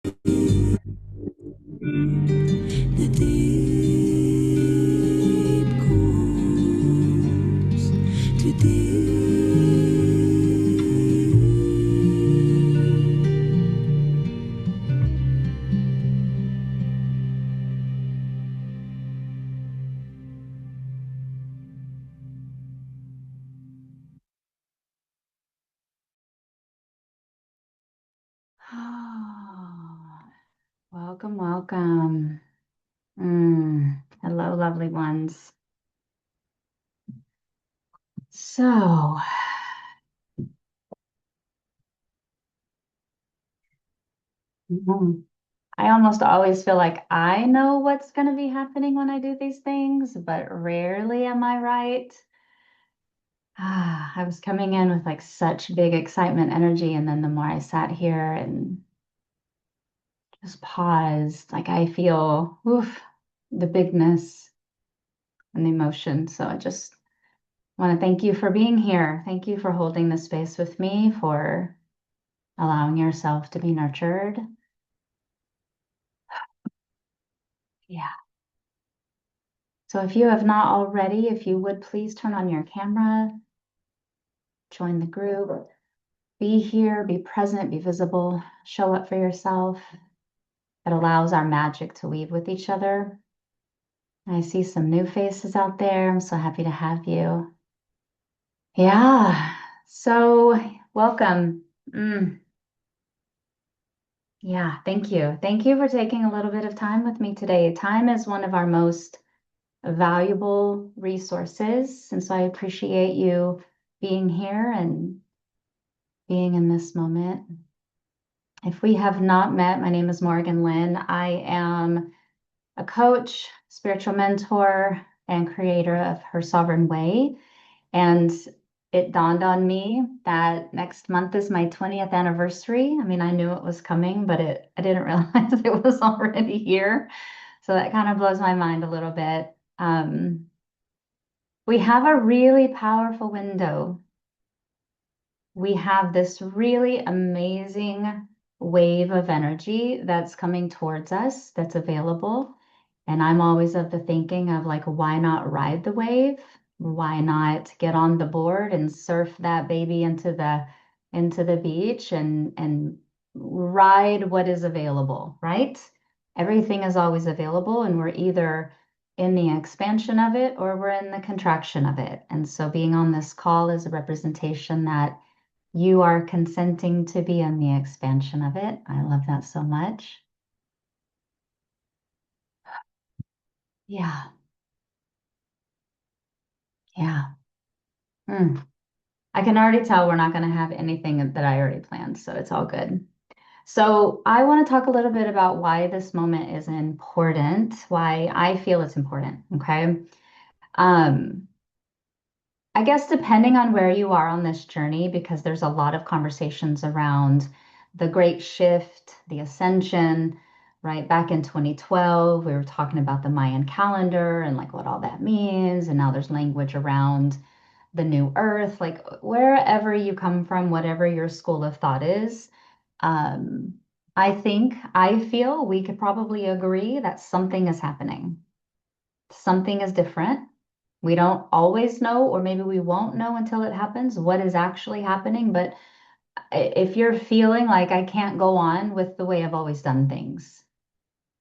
The deep calls to deep. Oh, welcome, welcome. Hello, lovely ones. So, I almost always feel like I know what's going to be happening when I do these things, but rarely am I right. I was coming in with like such big excitement energy, and then the more I sat here and just paused, like I feel oof, the bigness and the emotion. So I just want to thank you for being here. Thank you for holding the space with me, for allowing yourself to be nurtured. Yeah. So if you have not already, if you would please turn on your camera, join the group, be here, be present, be visible, show up for yourself. It allows our magic to weave with each other. I see some new faces out there. I'm so happy to have you. Yeah. So welcome. Yeah, thank you. Thank you for taking a little bit of time with me today. Time is one of our most valuable resources, and so I appreciate you being here and being in this moment. If we have not met, my name is Morgan Lynn. I am a coach, spiritual mentor, and creator of Her Sovereign Way. And it dawned on me that next month is my 20th anniversary. I mean, I knew it was coming, but I didn't realize it was already here. So that kind of blows my mind a little bit. We have a really powerful window. We have this really amazing wave of energy that's coming towards us, that's available. And I'm always of the thinking of like, why not ride the wave? Why not get on the board and surf that baby into the beach and ride what is available, right? Everything is always available, and we're either in the expansion of it or we're in the contraction of it. And so being on this call is a representation that you are consenting to be in the expansion of it. I love that so much. Yeah, yeah. Mm. I can already tell we're not going to have anything that I already planned, so it's all good. So I want to talk a little bit about why this moment is important, why I feel it's important. Okay. Um, I guess depending on where you are on this journey, because there's a lot of conversations around the great shift, the ascension, right? Back in 2012, we were talking about the Mayan calendar and like what all that means. And now there's language around the new earth, like wherever you come from, whatever your school of thought is. Um, I feel we could probably agree that something is happening. Something is different. We don't always know, or maybe we won't know until it happens, what is actually happening. But if you're feeling like I can't go on with the way I've always done things,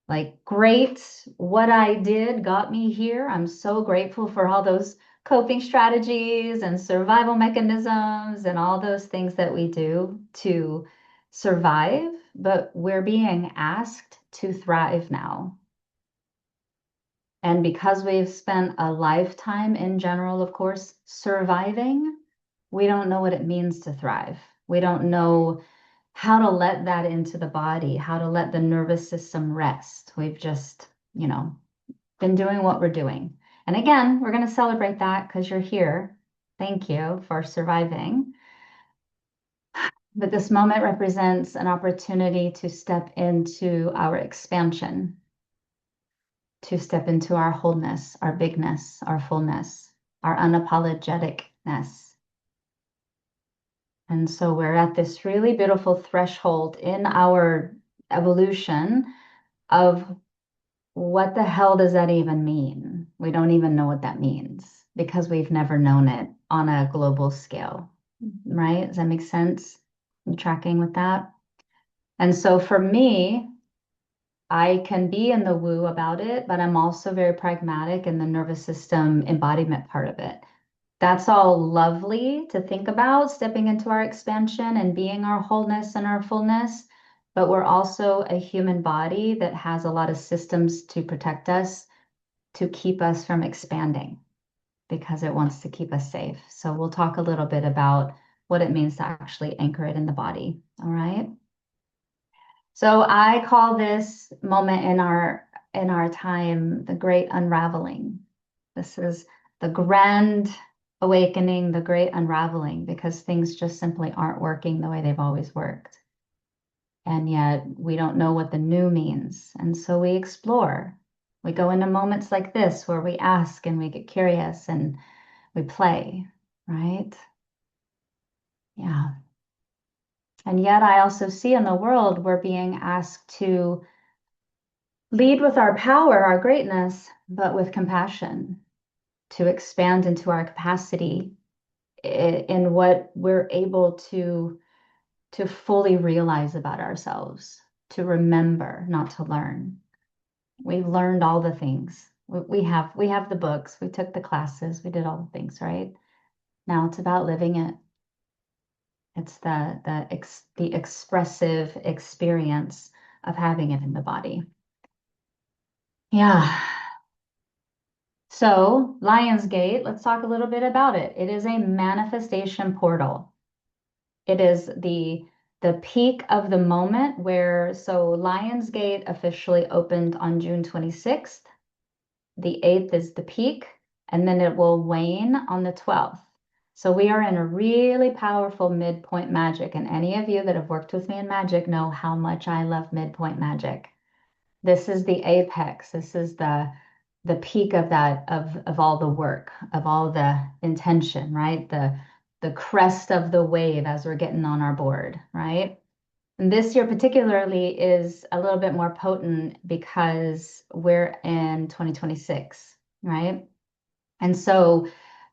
like, great, what I did got me here. I'm so grateful for all those coping strategies and survival mechanisms and all those things that we do to survive. But we're being asked to thrive now. And because we've spent a lifetime in general, of course, surviving, we don't know what it means to thrive. We don't know how to let that into the body, how to let the nervous system rest. We've just, been doing what we're doing. And again, we're going to celebrate that because you're here. Thank you for surviving. But this moment represents an opportunity to step into our expansion, to step into our wholeness, our bigness, our fullness, our unapologeticness. And so we're at this really beautiful threshold in our evolution of what the hell does that even mean? We don't even know what that means because we've never known it on a global scale, right? Does that make sense? You tracking with that? And so for me, I can be in the woo about it, but I'm also very pragmatic in the nervous system embodiment part of it. That's all lovely to think about, stepping into our expansion and being our wholeness and our fullness. But we're also a human body that has a lot of systems to protect us, to keep us from expanding because it wants to keep us safe. So we'll talk a little bit about what it means to actually anchor it in the body. All right. So I call this moment in our time the great unraveling. This is the grand awakening, the great unraveling, because things just simply aren't working the way they've always worked. And yet we don't know what the new means. And so we explore. We go into moments like this where we ask and we get curious and we play, right? Yeah. And yet I also see in the world we're being asked to lead with our power, our greatness, but with compassion, to expand into our capacity in what we're able to fully realize about ourselves, to remember, not to learn. We've learned all the things. We have the books, we took the classes, we did all the things, right? Now it's about living it. It's the expressive experience of having it in the body. Yeah. So, Lionsgate, let's talk a little bit about it. It is a manifestation portal. It is the peak of the moment where Lionsgate officially opened on June 26th. The 8th is the peak, and then it will wane on the 12th. So we are in a really powerful midpoint magic, and any of you that have worked with me in magic know how much I love midpoint magic. This is the apex. This is the peak of that of all the work, of all the intention, right? The crest of the wave as we're getting on our board, right? And this year particularly is a little bit more potent because we're in 2026, right? And so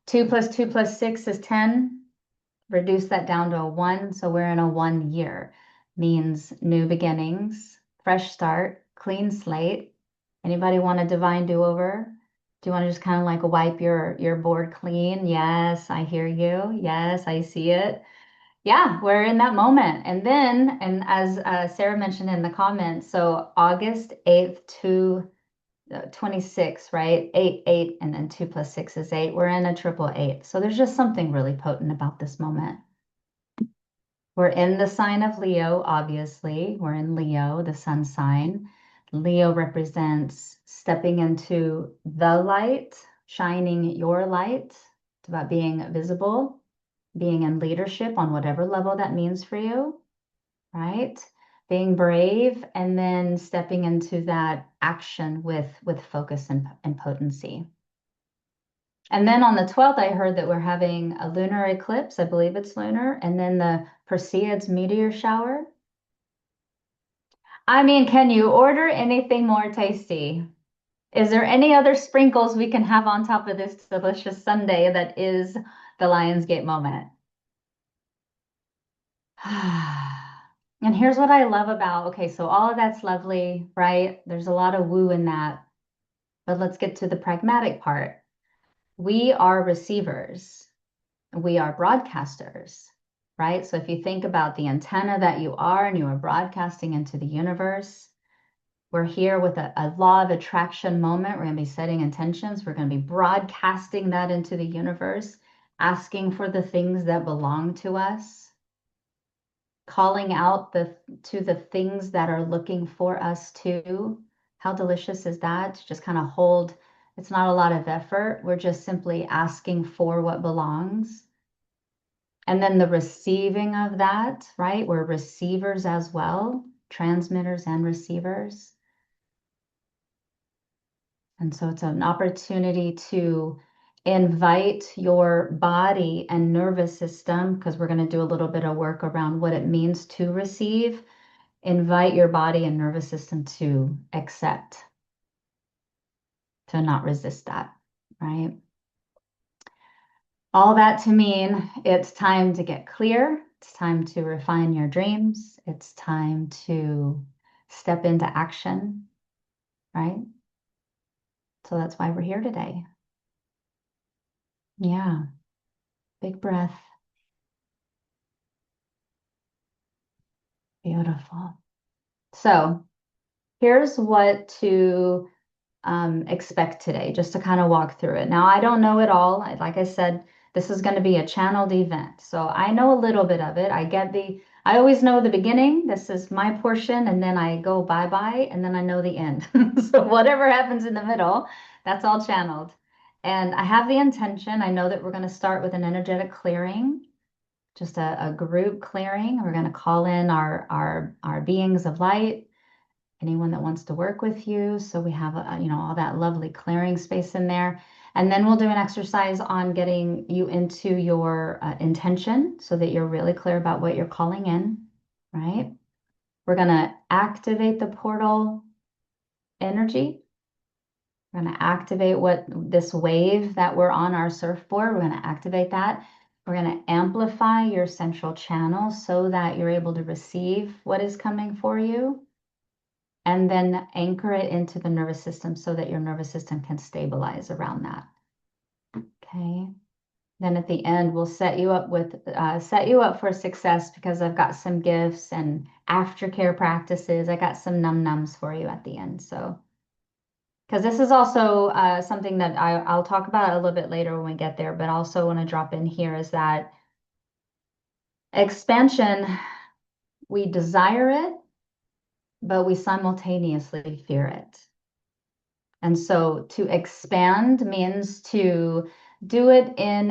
2 plus 2 plus 6 is 10. Reduce that down to a 1. So we're in a 1 year. Means new beginnings, fresh start, clean slate. Anybody want a divine do-over? Do you want to just kind of like wipe your board clean? Yes, I hear you. Yes, I see it. Yeah, we're in that moment. And then, and as Sarah mentioned in the comments, so August 8th to 26, right? 8, 8, and then 2 plus 6 is 8. We're in a triple 8. So there's just something really potent about this moment. We're in the sign of Leo, obviously. We're in Leo, the sun sign. Leo represents stepping into the light, shining your light. It's about being visible, being in leadership on whatever level that means for you, right? Being brave and then stepping into that action with focus and potency. And then on the 12th, I heard that we're having a lunar eclipse. I believe it's lunar. And then the Perseids meteor shower. I mean, can you order anything more tasty? Is there any other sprinkles we can have on top of this delicious sundae that is the Lionsgate moment? And here's what I love about, okay, so all of that's lovely, right? There's a lot of woo in that. But let's get to the pragmatic part. We are receivers. We are broadcasters, right? So if you think about the antenna that you are and you are broadcasting into the universe, we're here with a law of attraction moment. We're going to be setting intentions. We're going to be broadcasting that into the universe, asking for the things that belong to us, calling out to the things that are looking for us too. How delicious is that? To just kind of hold, it's not a lot of effort. We're just simply asking for what belongs. And then the receiving of that, right? We're receivers as well, transmitters and receivers. And so it's an opportunity to invite your body and nervous system, because we're going to do a little bit of work around what it means to receive, invite your body and nervous system to accept, to not resist that, right? All that to mean it's time to get clear. It's time to refine your dreams. It's time to step into action, right? So that's why we're here today. Yeah, big breath. Beautiful. So here's what to expect today, just to kind of walk through it. Now, I don't know it all. Like I said, this is going to be a channeled event. So I know a little bit of it. I always know the beginning. This is my portion, and then I go bye-bye, and then I know the end. So whatever happens in the middle, that's all channeled. And I have the intention. I know that we're going to start with an energetic clearing, just a group clearing. We're going to call in our beings of light, anyone that wants to work with you. So we have, all that lovely clearing space in there. And then we'll do an exercise on getting you into your intention so that you're really clear about what you're calling in, right? We're going to activate the portal energy. We're going to activate what this wave that we're on our surfboard, we're going to activate that. We're going to amplify your central channel so that you're able to receive what is coming for you, and then anchor it into the nervous system so that your nervous system can stabilize around that. Okay. Then at the end, we'll set you up for success, because I've got some gifts and aftercare practices. I got some num-nums for you at the end. So, because this is also something that I'll talk about a little bit later when we get there, but also want to drop in here is that expansion, we desire it, but we simultaneously fear it. And so to expand means to do it in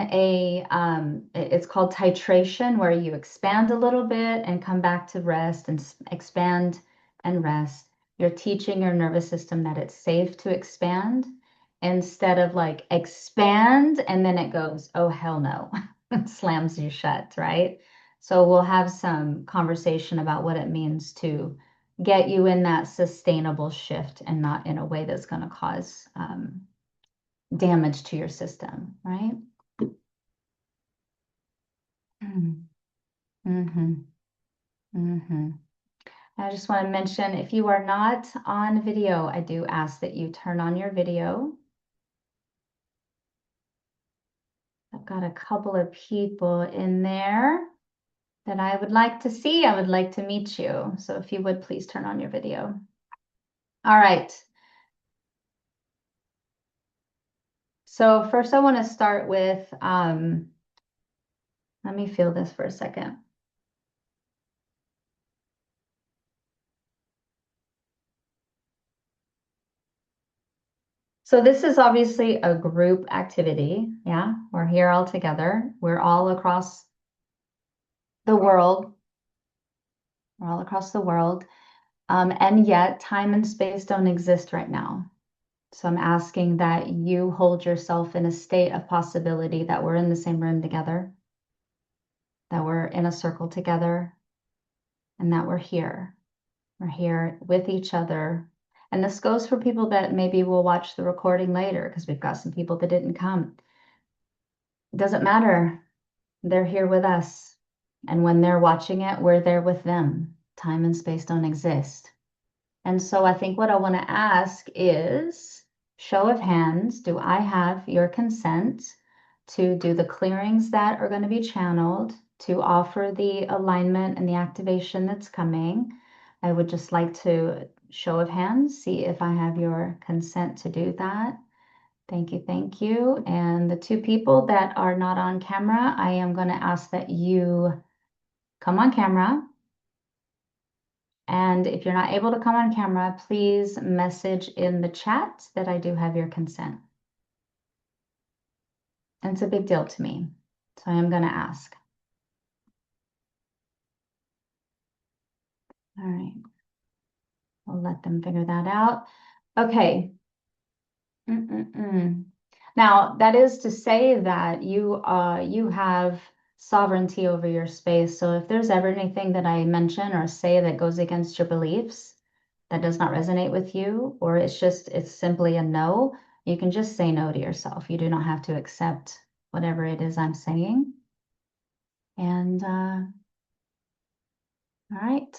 it's called titration, where you expand a little bit and come back to rest, and expand and rest. You're teaching your nervous system that it's safe to expand, instead of like expand and then it goes, oh, hell no, slams you shut, right? So we'll have some conversation about what it means to get you in that sustainable shift, and not in a way that's going to cause damage to your system, right? Mm-hmm. Mm-hmm. I just want to mention, if you are not on video, I do ask that you turn on your video. I've got a couple of people in there that I would like to see. I would like to meet you. So if you would, please turn on your video. All right. So first I want to start with, let me feel this for a second. So this is obviously a group activity. Yeah, we're here all together. We're all across the world. We're all across the world. And yet time and space don't exist right now. So I'm asking that you hold yourself in a state of possibility that we're in the same room together, that we're in a circle together, and that we're here. We're here with each other. And this goes for people that maybe will watch the recording later, because we've got some people that didn't come. It doesn't matter. They're here with us. And when they're watching it, we're there with them. Time and space don't exist. And so I think what I want to ask is, show of hands, do I have your consent to do the clearings that are going to be channeled, to offer the alignment and the activation that's coming? I would just like to, show of hands, see if I have your consent to do that. Thank you, thank you. And the two people that are not on camera, I am going to ask that you come on camera. And if you're not able to come on camera, please message in the chat that I do have your consent. And it's a big deal to me, so I am going to ask. All right. We'll let them figure that out. Okay. Now, that is to say that you have sovereignty over your space. So if there's ever anything that I mention or say that goes against your beliefs, that does not resonate with you, or it's simply a no, you can just say no to yourself. You do not have to accept whatever it is I'm saying. And all right,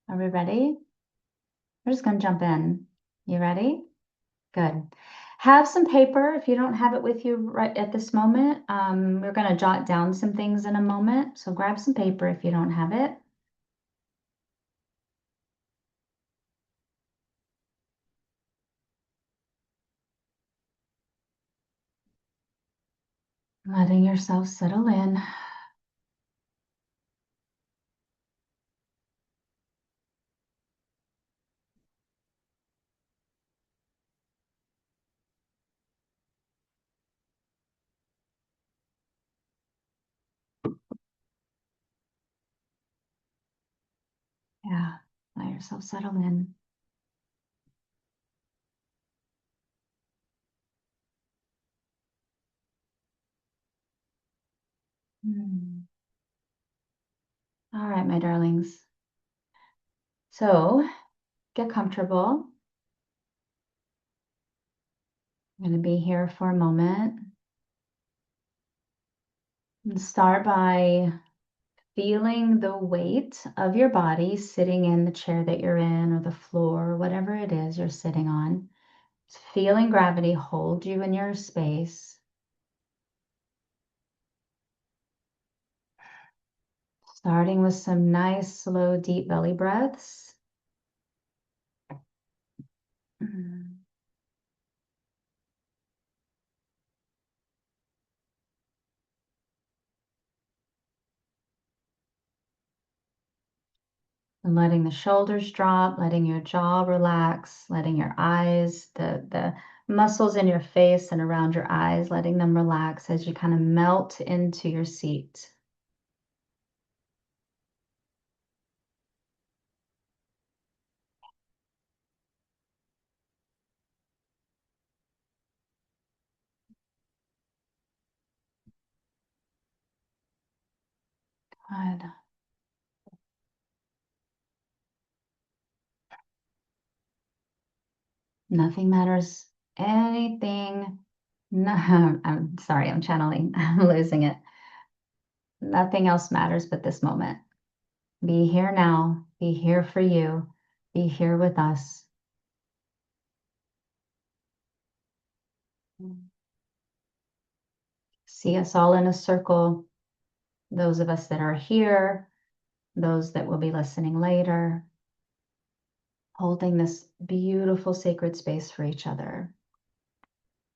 are we ready? We're just going to jump in. You ready? Good. Have some paper if you don't have it with you right at this moment. We're going to jot down some things in a moment. So grab some paper if you don't have it. Letting yourself settle in. Yeah, let yourself settle in. Hmm. All right, my darlings. So get comfortable. I'm going to be here for a moment. And start by feeling the weight of your body sitting in the chair that you're in or the floor, or whatever it is you're sitting on. Feeling gravity hold you in your space. Starting with some nice, slow, deep belly breaths. And letting the shoulders drop, letting your jaw relax, letting your eyes, the muscles in your face and around your eyes, letting them relax as you kind of melt into your seat. Good. Nothing matters. Anything. No, I'm sorry, I'm channeling. I'm losing it. Nothing else matters but this moment. Be here now. Be here for you. Be here with us. See us all in a circle. Those of us that are here, those that will be listening later, holding this beautiful sacred space for each other.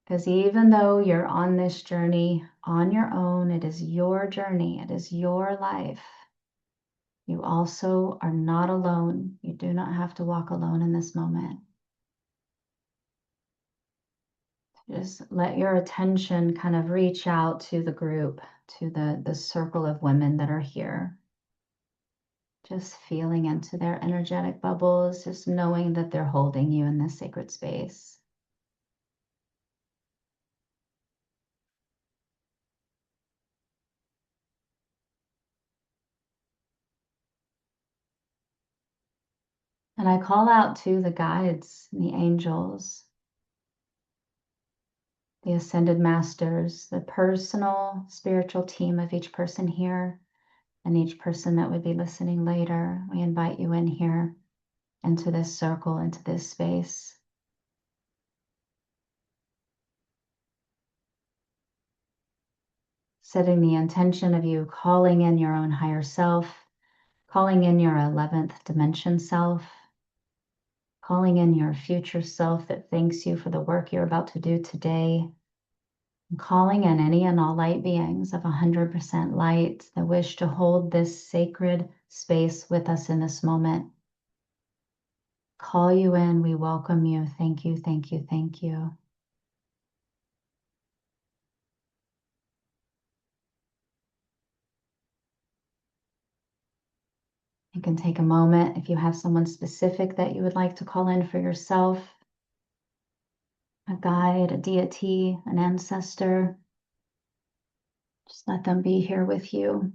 Because even though you're on this journey on your own, it is your journey, it is your life. You also are not alone. You do not have to walk alone in this moment. Just let your attention kind of reach out to the group, to the circle of women that are here. Just feeling into their energetic bubbles, just knowing that they're holding you in this sacred space. And I call out to the guides, the angels, the ascended masters, the personal spiritual team of each person here and each person that would be listening later. We invite you in here into this circle, into this space. Setting the intention of you calling in your own higher self, calling in your 11th dimension self, calling in your future self that thanks you for the work you're about to do today, and calling in any and all light beings of 100% light that wish to hold this sacred space with us in this moment. Call you in. We welcome you. Thank you, thank you, thank you. You can take a moment if you have someone specific that you would like to call in for yourself, a guide, a deity, an ancestor. Just let them be here with you.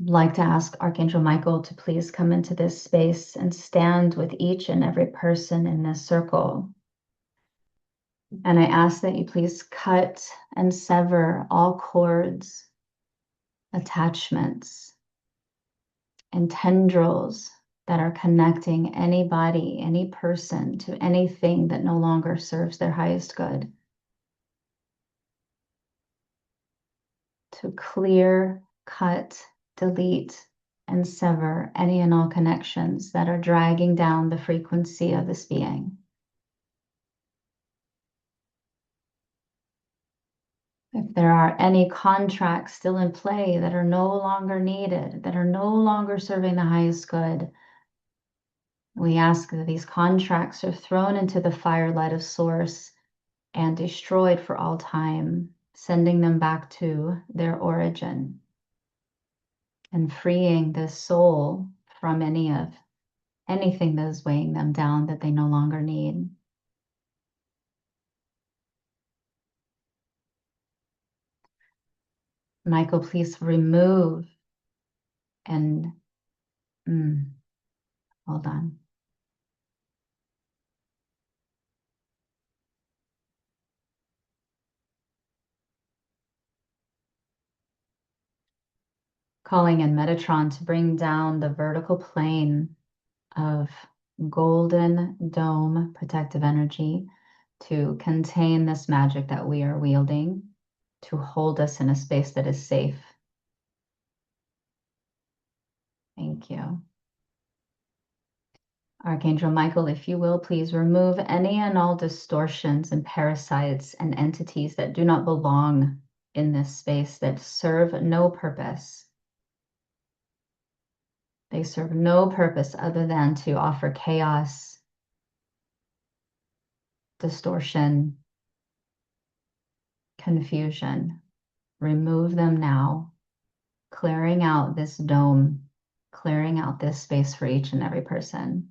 I'd like to ask Archangel Michael to please come into this space and stand with each and every person in this circle. And I ask that you please cut and sever all cords, attachments, and tendrils that are connecting anybody, any person to anything that no longer serves their highest good. To clear, cut, delete, and sever any and all connections that are dragging down the frequency of this being. If there are any contracts still in play that are no longer needed, that are no longer serving the highest good, we ask that these contracts are thrown into the firelight of Source and destroyed for all time, sending them back to their origin and freeing the soul from anything that is weighing them down that they no longer need. Michael, please remove and hold on. Calling in Metatron to bring down the vertical plane of golden dome protective energy to contain this magic that we are wielding, to hold us in a space that is safe. Thank you. Archangel Michael, if you will, please remove any and all distortions and parasites and entities that do not belong in this space, that serve no purpose. They serve no purpose other than to offer chaos, distortion, confusion. Remove them now, clearing out this dome, clearing out this space for each and every person.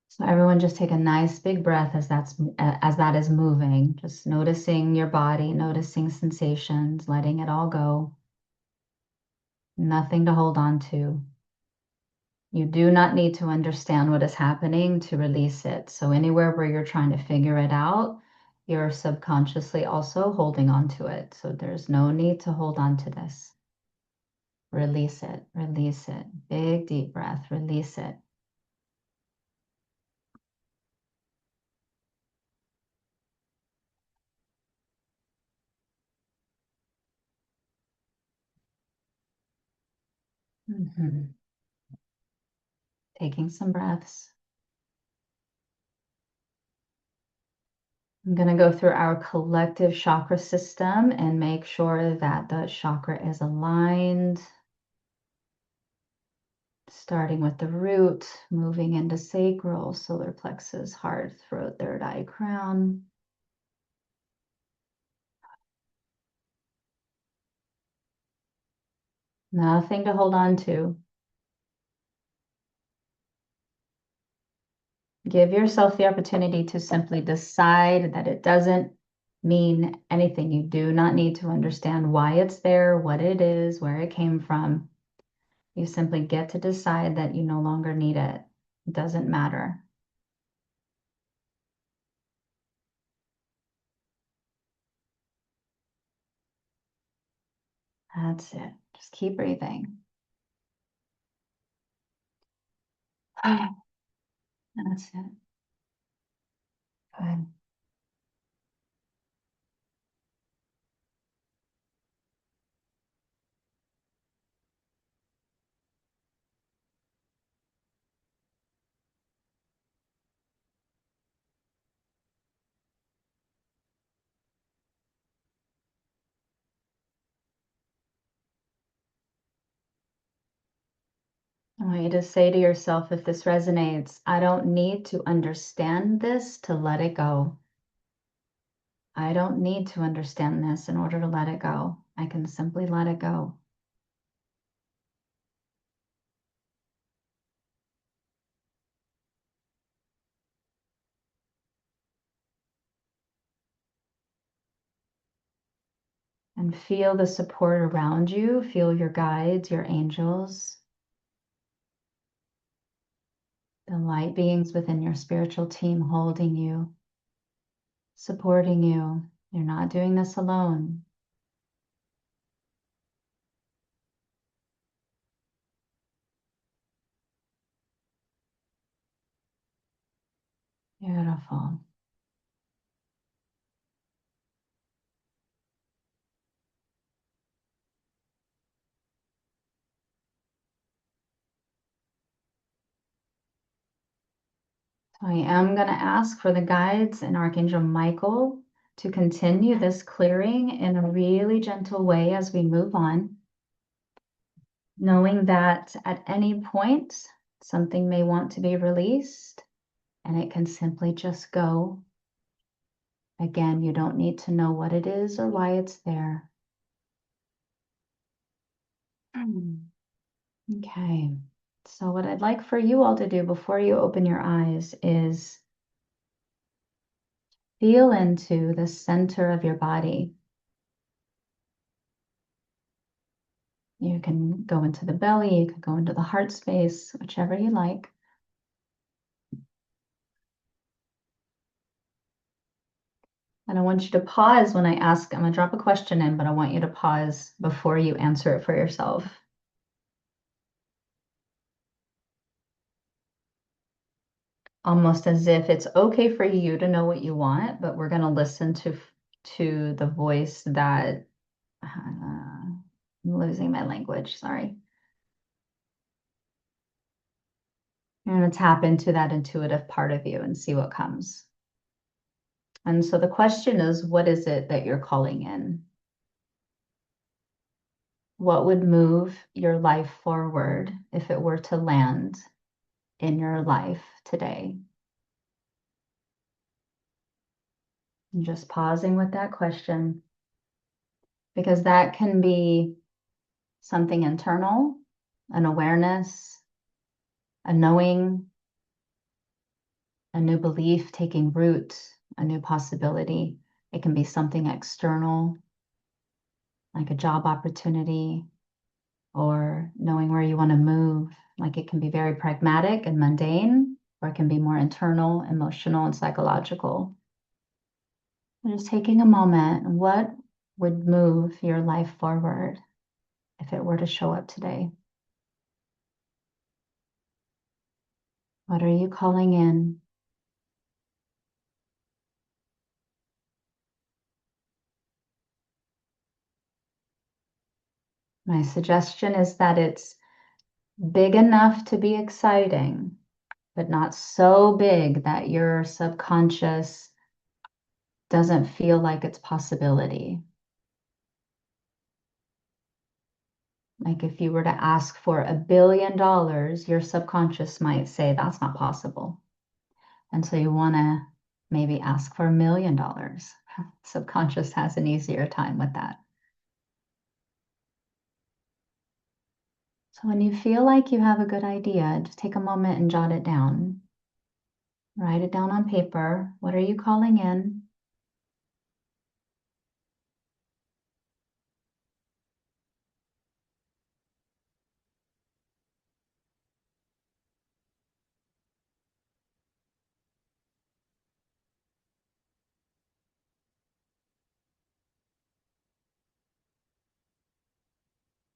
So everyone just take a nice big breath as that is moving, just noticing your body, noticing sensations, letting it all go. Nothing to hold on to. You do not need to understand what is happening to release it. So anywhere where you're trying to figure it out, you're subconsciously also holding on to it. So there's no need to hold on to this. Release it, release it. Big deep breath, release it. Mhm. Taking some breaths. I'm going to go through our collective chakra system and make sure that the chakra is aligned. Starting with the root, moving into sacral, solar plexus, heart, throat, third eye, crown. Nothing to hold on to. Give yourself the opportunity to simply decide that it doesn't mean anything. You do not need to understand why it's there, what it is, where it came from. You simply get to decide that you no longer need it. It doesn't matter. That's it. Just keep breathing. That's it. Good. I want you to say to yourself, if this resonates, I don't need to understand this to let it go. I don't need to understand this in order to let it go. I can simply let it go. And feel the support around you. Feel your guides, your angels, the light beings within your spiritual team holding you, supporting you. You're not doing this alone. Beautiful. So I am going to ask for the guides and Archangel Michael to continue this clearing in a really gentle way as we move on, knowing that at any point something may want to be released and it can simply just go. Again, you don't need to know what it is or why it's there. Okay, so what I'd like for you all to do before you open your eyes is feel into the center of your body. You can go into the belly, you can go into the heart space, whichever you like. And I want you to pause when I ask. I'm going to drop a question in, but I want you to pause before you answer it for yourself. Almost as if it's okay for you to know what you want, but we're going to listen to the voice that I'm losing my language, sorry. You're going to tap into that intuitive part of you and see what comes. And so the question is, what is it that you're calling in? What would move your life forward if it were to land in your life today? And just pausing with that question, because that can be something internal, an awareness, a knowing, a new belief taking root, a new possibility. It can be something external, like a job opportunity or knowing where you want to move. Like it can be very pragmatic and mundane, or it can be more internal, emotional, and psychological. And just taking a moment, what would move your life forward if it were to show up today? What are you calling in? My suggestion is that it's big enough to be exciting, but not so big that your subconscious doesn't feel like it's possibility. Like if you were to ask for $1 billion, your subconscious might say that's not possible. And so you want to maybe ask for $1 million. Subconscious has an easier time with that. So when you feel like you have a good idea, just take a moment and jot it down. Write it down on paper. What are you calling in?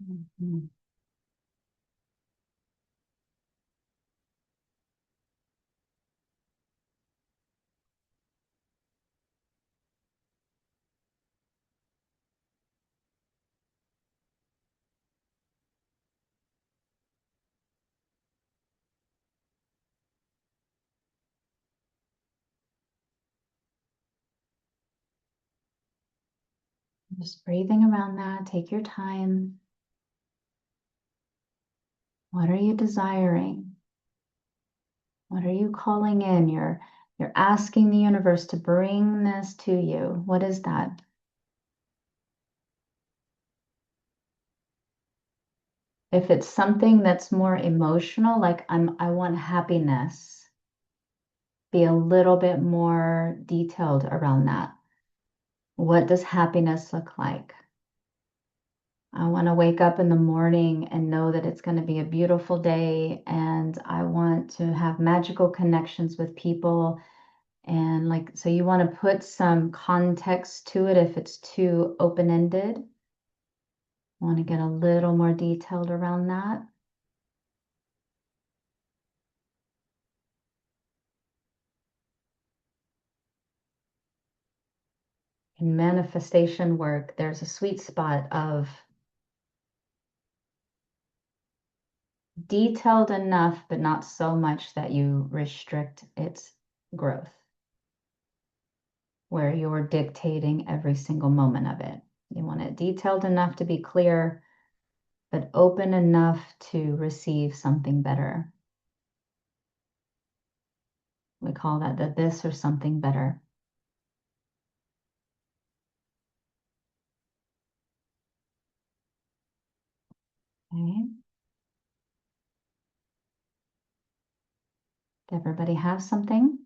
Mhm. Just breathing around that. Take your time. What are you desiring? What are you calling in? Your You're asking the universe to bring this to you. What is that? If it's something that's more emotional, like I want happiness, be a little bit more detailed around that. What does happiness look like? I want to wake up in the morning and know that it's going to be a beautiful day, and I want to have magical connections with people. And like, so you want to put some context to it if it's too open-ended. Want to get a little more detailed around that. In manifestation work, there's a sweet spot of detailed enough, but not so much that you restrict its growth, where you're dictating every single moment of it. You want it detailed enough to be clear, but open enough to receive something better. We call that the this or something better. Okay. Did everybody have something?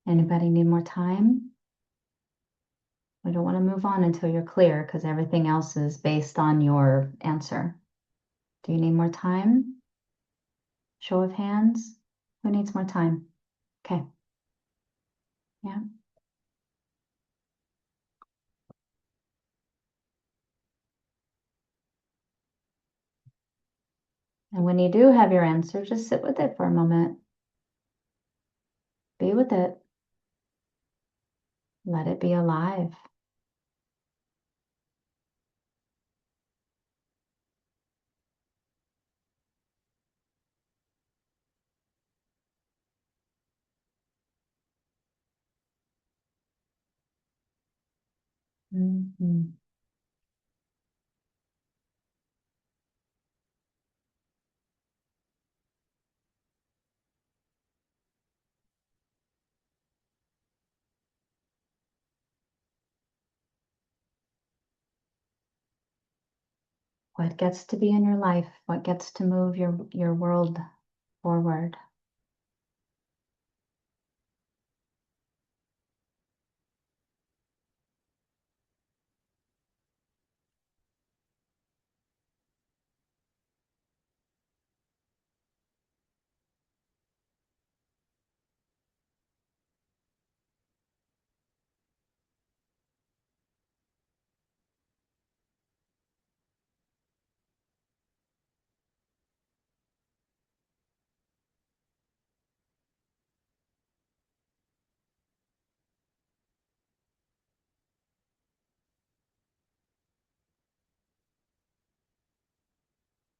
Anybody need more time? We don't want to move on until you're clear because everything else is based on your answer. Do you need more time? Show of hands. Who needs more time? Okay. Yeah. And when you do have your answer, just sit with it for a moment. Be with it. Let it be alive. Mhm. What gets to be in your life? What gets to move your world forward?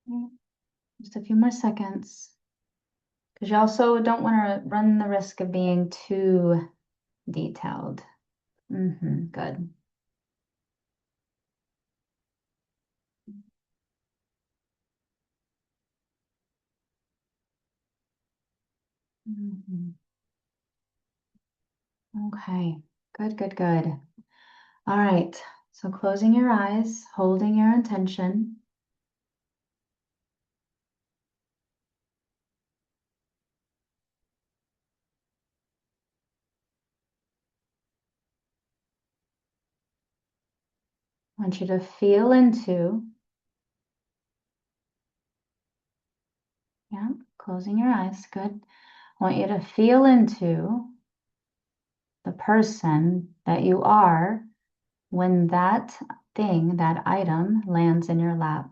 Mm. Just a few more seconds. Because you also don't want to run the risk of being too detailed. Good. Mhm. Okay. Good, good, good. All right. So closing your eyes, holding your intention. I want you to feel into, yeah, closing your eyes. Good. I want you to feel into the person that you are when that thing, that item lands in your lap.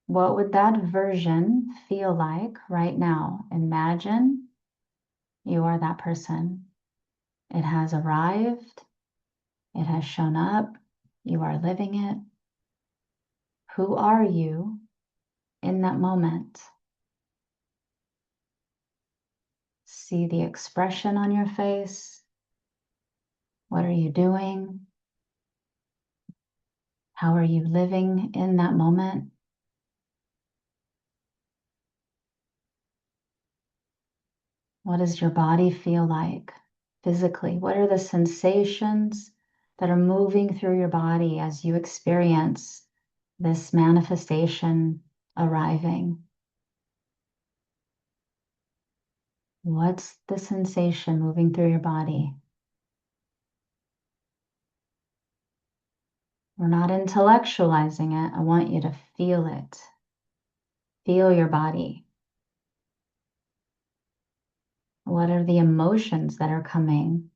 What would that version feel like right now? Imagine you are that person. It has arrived. It has shown up. You are living it. Who are you in that moment? See the expression on your face. What are you doing? How are you living in that moment? What does your body feel like physically? What are the sensations that are moving through your body as you experience this manifestation arriving? What's the sensation moving through your body? We're not intellectualizing it. I want you to feel it. Feel your body. What are the emotions that are coming?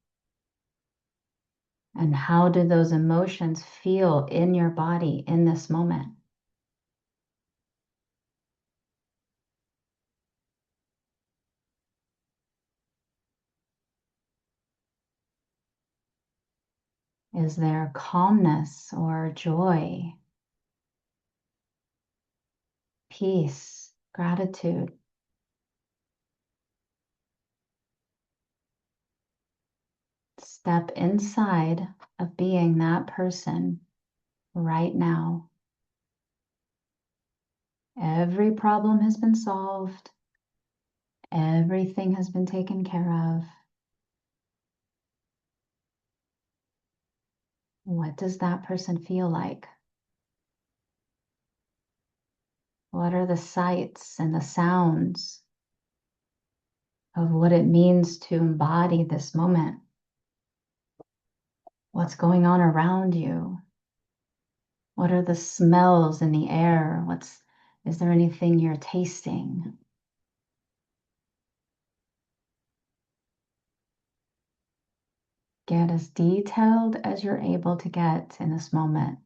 And how do those emotions feel in your body in this moment? Is there calmness or joy, peace, gratitude? Step inside of being that person right now. Every problem has been solved. Everything has been taken care of. What does that person feel like? What are the sights and the sounds of what it means to embody this moment? What's going on around you? What are the smells in the air? Is there anything you're tasting? Get as detailed as you're able to get in this moment.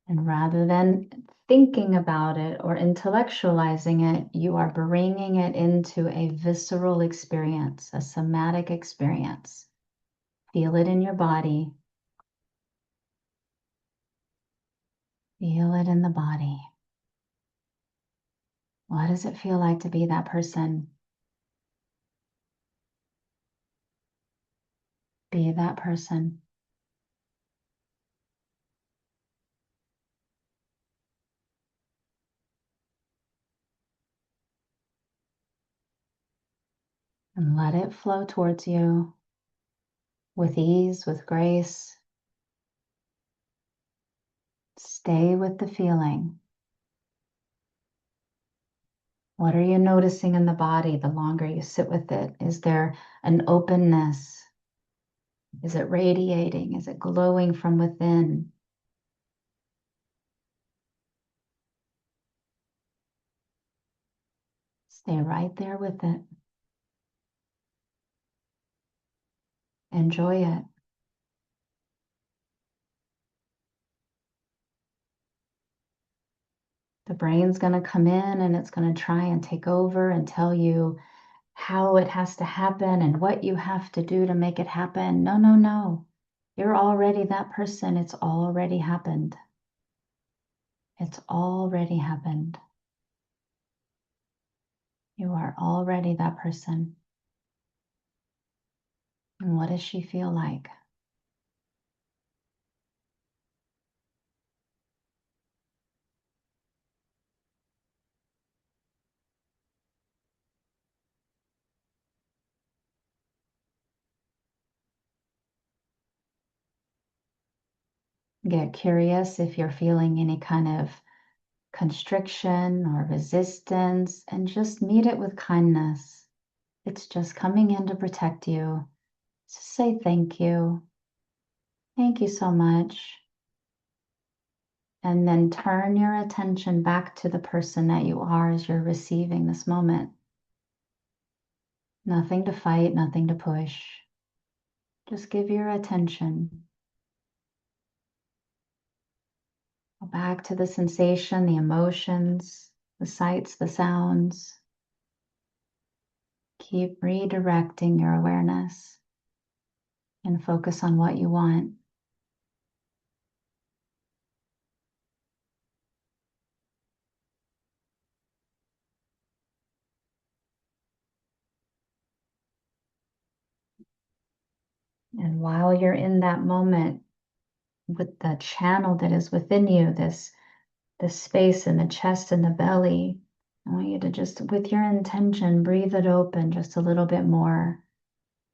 And rather than thinking about it or intellectualizing it, you are bringing it into a visceral experience, a somatic experience. Feel it in your body. Feel it in the body. What does it feel like to be that person? Be that person. And let it flow towards you with ease, with grace. Stay with the feeling. What are you noticing in the body the longer you sit with it? Is there an openness? Is it radiating? Is it glowing from within? Stay right there with it. Enjoy it. The brain's going to come in and it's going to try and take over and tell you how it has to happen and what you have to do to make it happen. No, no, no. You're already that person. It's already happened. It's already happened. You are already that person. And what does she feel like? Get curious if you're feeling any kind of constriction or resistance, and just meet it with kindness. It's just coming in to protect you. So say thank you. Thank you so much. And then turn your attention back to the person that you are as you're receiving this moment. Nothing to fight, nothing to push. Just give your attention. Go back to the sensation, the emotions. the sights, the sounds. Keep redirecting your awareness and focus on what you want. And while you're in that moment with the channel that is within you, this space in the chest and the belly, I want you to just, with your intention, breathe it open just a little bit more.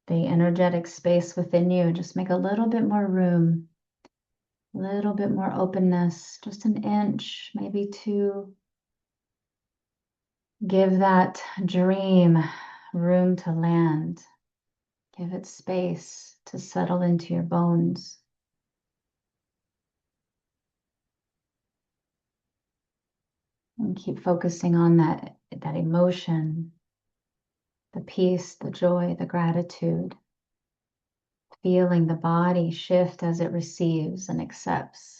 The energetic space within you, just make a little bit more room, a little bit more openness, just an inch, maybe two. Give that dream room to land. Give it space to settle into your bones. And keep focusing on that emotion, the peace, the joy, the gratitude. Feeling the body shift as it receives and accepts.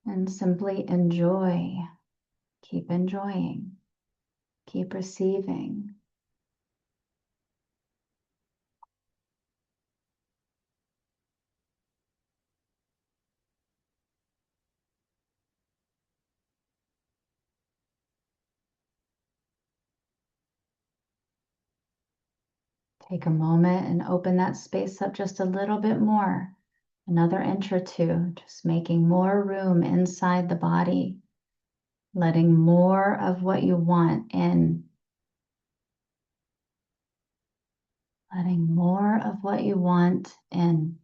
And simply enjoy. Keep enjoying. Keep receiving. Take a moment and open that space up just a little bit more. Another inch or two, just making more room inside the body, letting more of what you want in. Letting more of what you want in.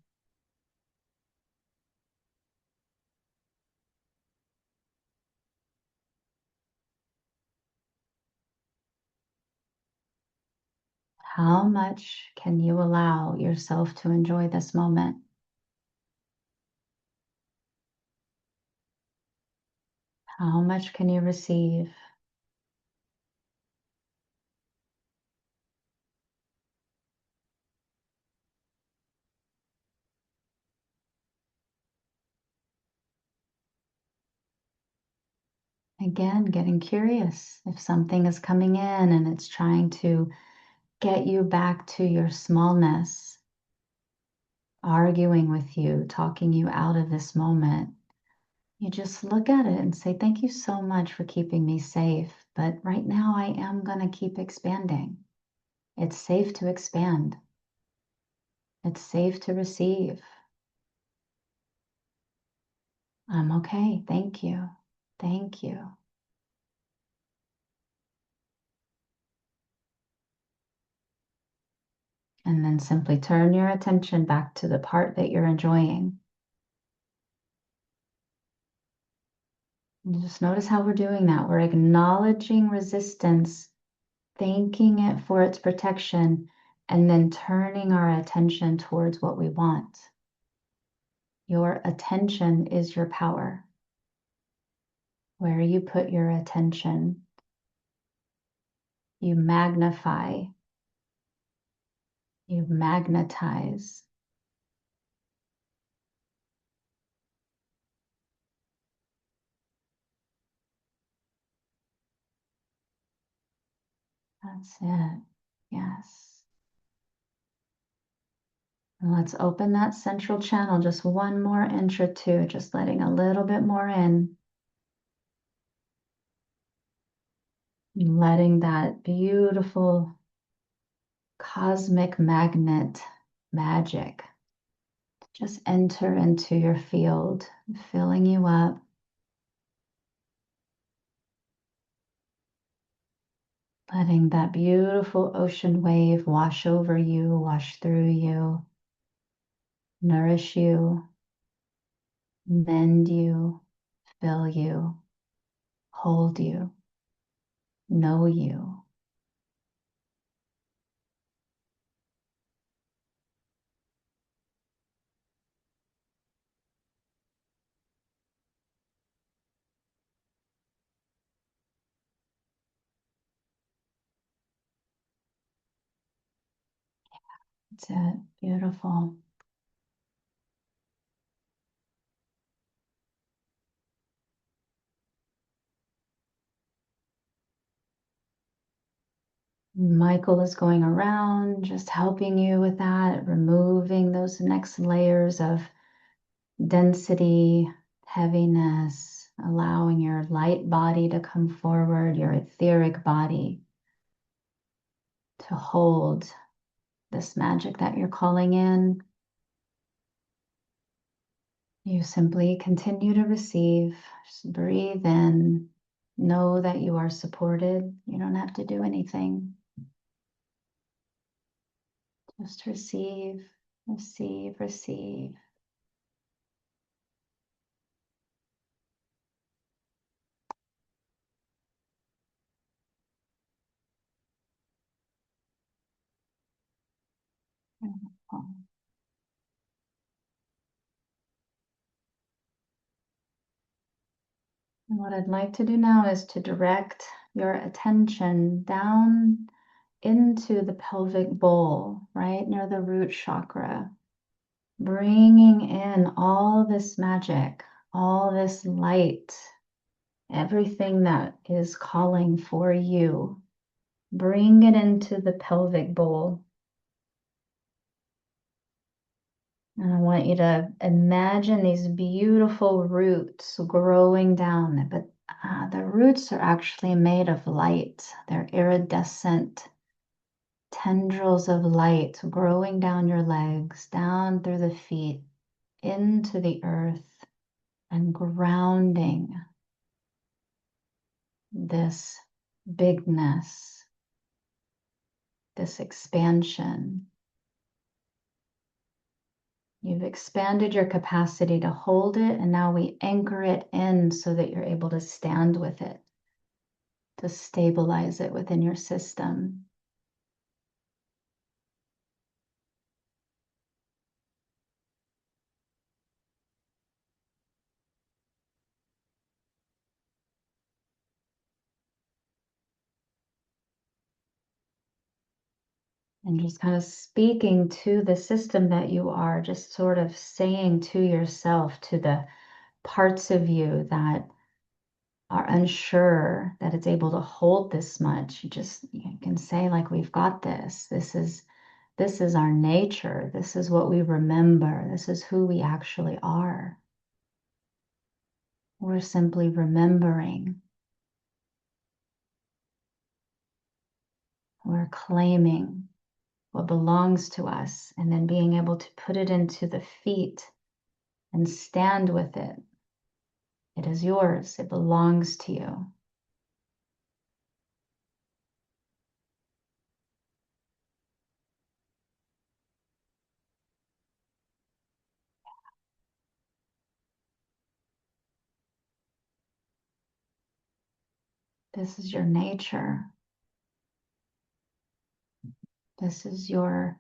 How much can you allow yourself to enjoy this moment? How much can you receive? Again, getting curious if something is coming in and it's trying to get you back to your smallness, arguing with you, talking you out of this moment. You just look at it and say, thank you so much for keeping me safe. But right now I am going to keep expanding. It's safe to expand. It's safe to receive. I'm okay. Thank you. Thank you. And then simply turn your attention back to the part that you're enjoying. And just notice how we're doing that. We're acknowledging resistance, thanking it for its protection, and then turning our attention towards what we want. Your attention is your power. Where you put your attention, you magnify, you magnetize. That's it. Yes. And let's open that central channel just one more inch or two, just letting a little bit more in. Letting that beautiful cosmic magnet magic just enter into your field, filling you up. Letting that beautiful ocean wave wash over you, wash through you, nourish you, mend you, fill you, hold you, know you. That's it. Beautiful. Michael is going around, just helping you with that, removing those next layers of density, heaviness, allowing your light body to come forward, your etheric body to hold this magic that you're calling in. You simply continue to receive. Just breathe in. Know that you are supported. You don't have to do anything. Just receive, receive, receive. Beautiful. And what I'd like to do now is to direct your attention down into the pelvic bowl, right near the root chakra, bringing in all this magic, all this light, everything that is calling for you. Bring it into the pelvic bowl. And I want you to imagine these beautiful roots growing down, but the roots are actually made of light. They're iridescent tendrils of light growing down your legs, down through the feet, into the earth, and grounding this bigness, this expansion. You've expanded your capacity to hold it, and now we anchor it in so that you're able to stand with it, to stabilize it within your system. And just kind of speaking to the system that you are, just sort of saying to yourself, to the parts of you that are unsure that it's able to hold this much, you can say, like, we've got this. This is our nature. This is what we remember. This is who we actually are. We're simply remembering. We're claiming what belongs to us and then being able to put it into the feet and stand with it. It is yours. It belongs to you. This is your nature. This is your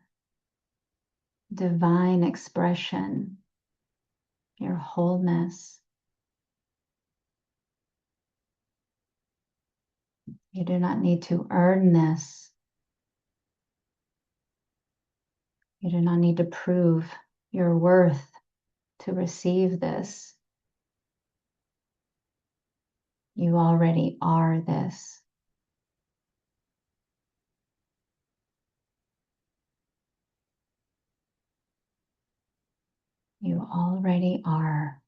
divine expression, your wholeness. You do not need to earn this. You do not need to prove your worth to receive this. You already are this. You already are.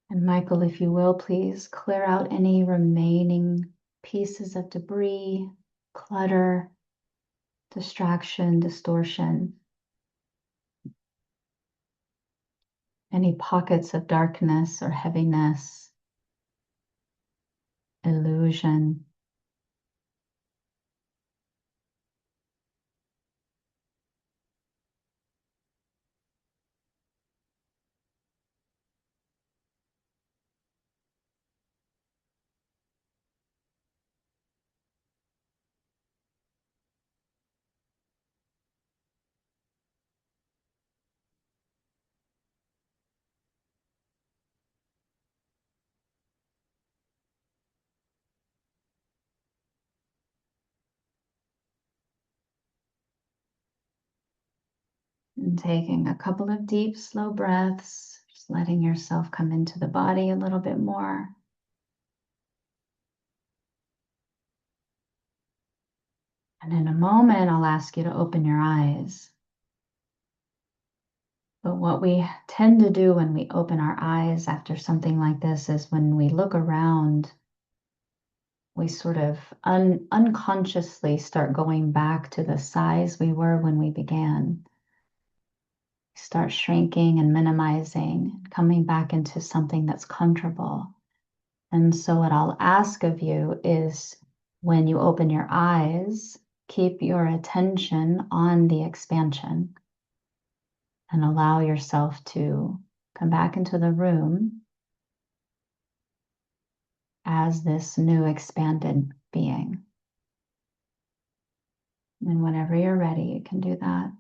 And Michael, if you will, please clear out any remaining pieces of debris, clutter, distraction, distortion, any pockets of darkness or heaviness, illusion. And taking a couple of deep, slow breaths, just letting yourself come into the body a little bit more. And in a moment, I'll ask you to open your eyes. But what we tend to do when we open our eyes after something like this is when we look around, we sort of unconsciously start going back to the size we were when we began. Start shrinking and minimizing, coming back into something that's comfortable. And so, what I'll ask of you is when you open your eyes, keep your attention on the expansion and allow yourself to come back into the room as this new expanded being. And whenever you're ready, you can do that.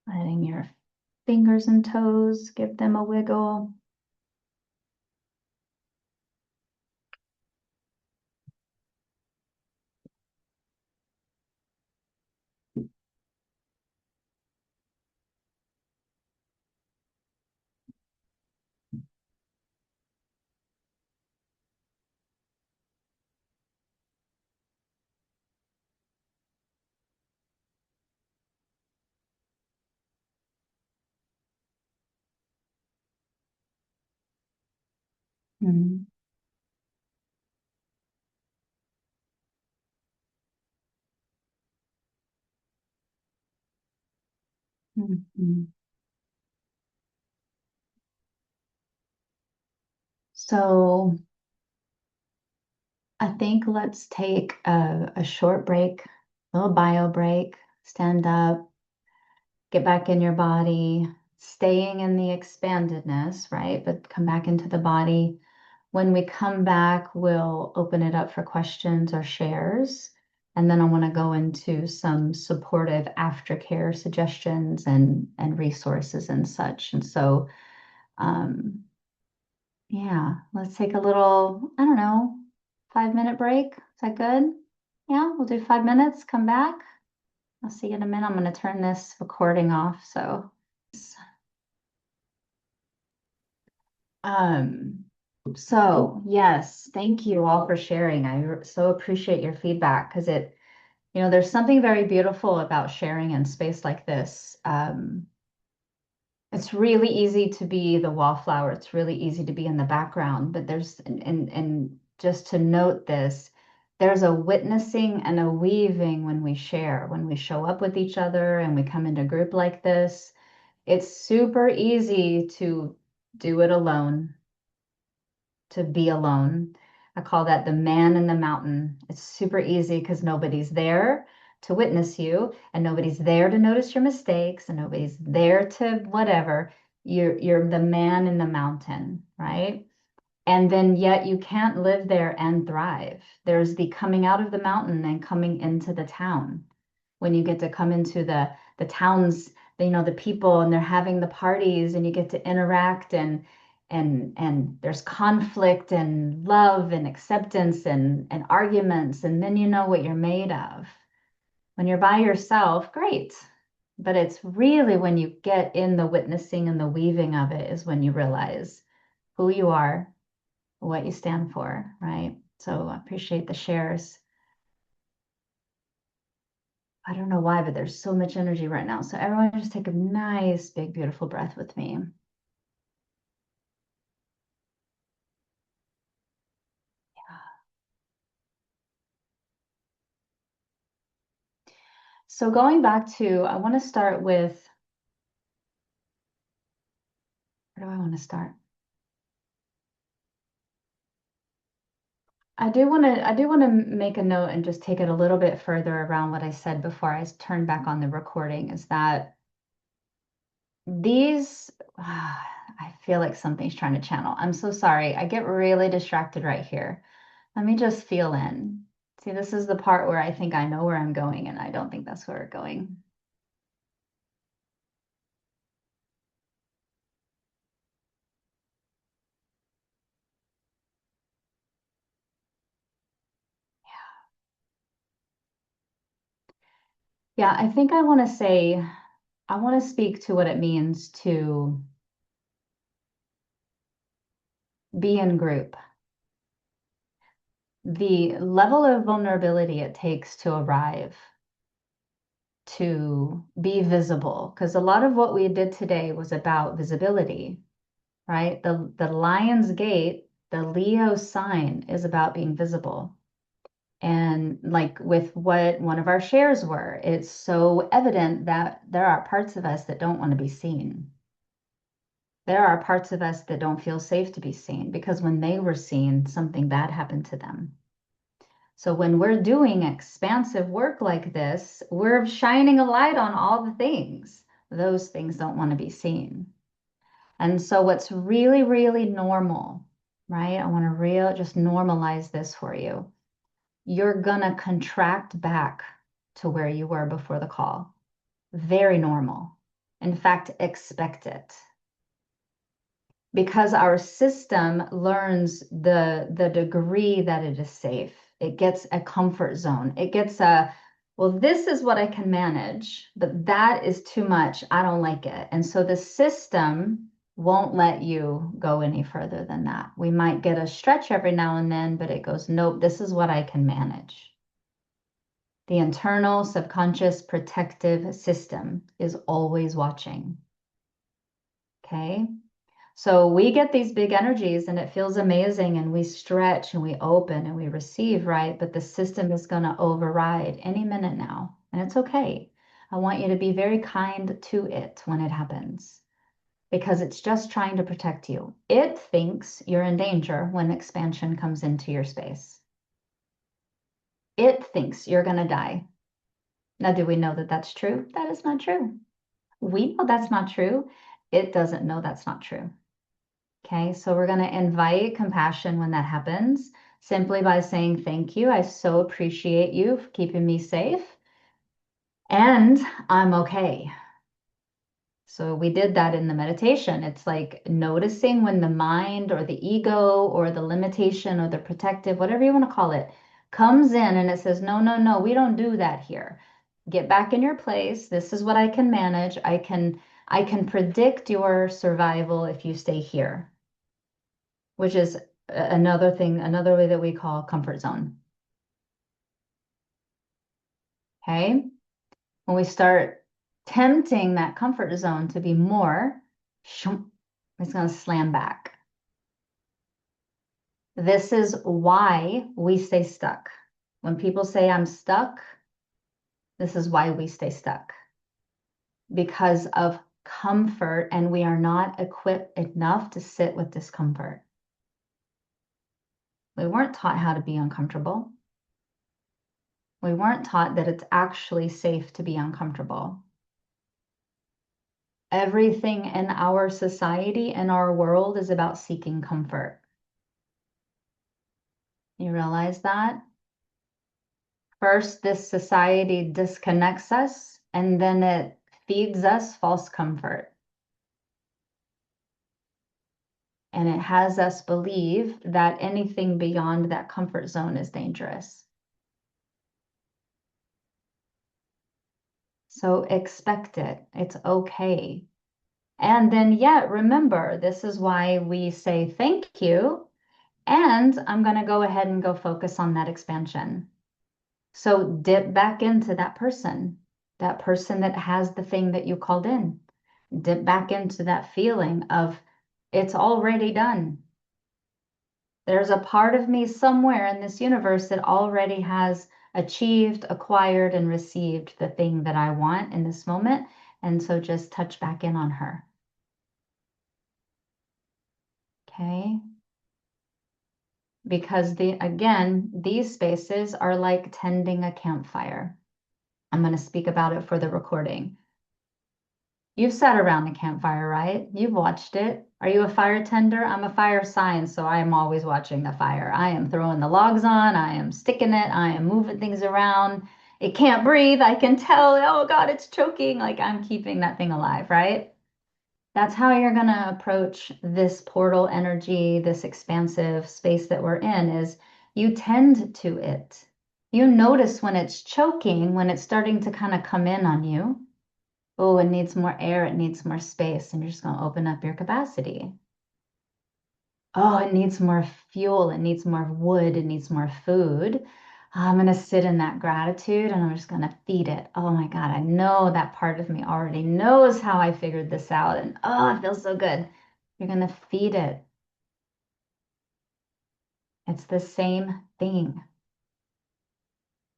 Letting your fingers and toes, give them a wiggle. Mm-hmm. Mm-hmm. So I think let's take a short break, a little bio break, stand up, get back in your body, staying in the expandedness, right? But come back into the body. When we come back, we'll open it up for questions or shares. And then I want to go into some supportive aftercare suggestions and resources and such. And so, um, yeah, let's take a little, I don't know, 5 minute break. Is that good? Yeah, we'll do 5 minutes, come back. I'll see you in a minute. I'm going to turn this recording off. So, um, yes, thank you all for sharing. I so appreciate your feedback because there's something very beautiful about sharing in space like this. It's really easy to be the wallflower. It's really easy to be in the background, but and just to note this, there's a witnessing and a weaving when we share, when we show up with each other and we come into a group like this. It's super easy to do it alone, to be alone. I call that the man in the mountain. It's super easy because nobody's there to witness you, and nobody's there to notice your mistakes, and nobody's there to whatever. You're the man in the mountain, right? And then yet you can't live there and thrive. There's the coming out of the mountain and coming into the town. When you get to come into the towns, the people, and they're having the parties, and you get to interact, and there's conflict and love and acceptance and arguments, and then you know what you're made of. When you're by yourself, great. But it's really when you get in the witnessing and the weaving of it is when you realize who you are, what you stand for, right? So I appreciate the shares. I don't know why, but there's so much energy right now. So everyone just take a nice, big, beautiful breath with me. So going back to, I want to start with, where do I want to start? I do want to make a note and just take it a little bit further around what I said before I turned back on the recording is that these, I feel like something's trying to channel. I'm so sorry. I get really distracted right here. Let me just feel in. See, this is the part where I think I know where I'm going, and I don't think that's where we're going. Yeah, I think I want to say, I want to speak to what it means to be in group. The level of vulnerability it takes to arrive, to be visible, because a lot of what we did today was about visibility, right? The Lion's Gate, the Leo sign is about being visible. And like with what one of our shares were, it's so evident that there are parts of us that don't want to be seen. There are parts of us that don't feel safe to be seen because when they were seen, something bad happened to them. So when we're doing expansive work like this, we're shining a light on all the things. Those things don't want to be seen. And so what's really, really normal, right? I want to just normalize this for you. You're gonna contract back to where you were before the call. Very normal. In fact, expect it. Because our system learns the degree that it is safe. It gets a comfort zone. It gets a, well, this is what I can manage, but that is too much. I don't like it. And so the system won't let you go any further than that. We might get a stretch every now and then, but it goes, nope, this is what I can manage. The internal subconscious protective system is always watching. Okay. So we get these big energies and it feels amazing and we stretch and we open and we receive, right? But the system is going to override any minute now. And it's okay. I want you to be very kind to it when it happens because it's just trying to protect you. It thinks you're in danger when expansion comes into your space. It thinks you're going to die. Now, do we know that that's true? That is not true. We know that's not true. It doesn't know that's not true. Okay, so we're going to invite compassion when that happens simply by saying, thank you. I so appreciate you for keeping me safe. And I'm okay. So we did that in the meditation. It's like noticing when the mind or the ego or the limitation or the protective, whatever you want to call it, comes in and it says, no, no, no, we don't do that here. Get back in your place. This is what I can manage. I can predict your survival if you stay here, which is another thing, another way that we call comfort zone. Okay. When we start tempting that comfort zone to be more, it's going to slam back. This is why we stay stuck. When people say, I'm stuck, this is why we stay stuck because of comfort, and we are not equipped enough to sit with discomfort. We weren't taught how to be uncomfortable. We weren't taught that it's actually safe to be uncomfortable. Everything in our society and our world is about seeking comfort. You realize that? First, this society disconnects us, and then it feeds us false comfort. And it has us believe that anything beyond that comfort zone is dangerous. So expect it. It's okay. And then yet remember, this is why we say thank you. And I'm going to go ahead and go focus on that expansion. So dip back into that person that has the thing that you called in. Dip back into that feeling of it's already done. There's a part of me somewhere in this universe that already has achieved, acquired, and received the thing that I want in this moment. And so just touch back in on her. Okay. Because again, these spaces are like tending a campfire. I'm going to speak about it for the recording. You've sat around the campfire, right? You've watched it. Are you a fire tender? I'm a fire sign, so I am always watching the fire. I am throwing the logs on. I am sticking it. I am moving things around. It can't breathe. I can tell, oh God, it's choking. Like I'm keeping that thing alive, right? That's how you're going to approach this portal energy, this expansive space that we're in, is you tend to it. You notice when it's choking, when it's starting to kind of come in on you. Oh, it needs more air, it needs more space, and you're just going to open up your capacity. Oh, it needs more fuel, it needs more wood, it needs more food. I'm going to sit in that gratitude and I'm just going to feed it. Oh my God, I know that part of me already knows how I figured this out. And oh, it feels so good. You're going to feed it. It's the same thing,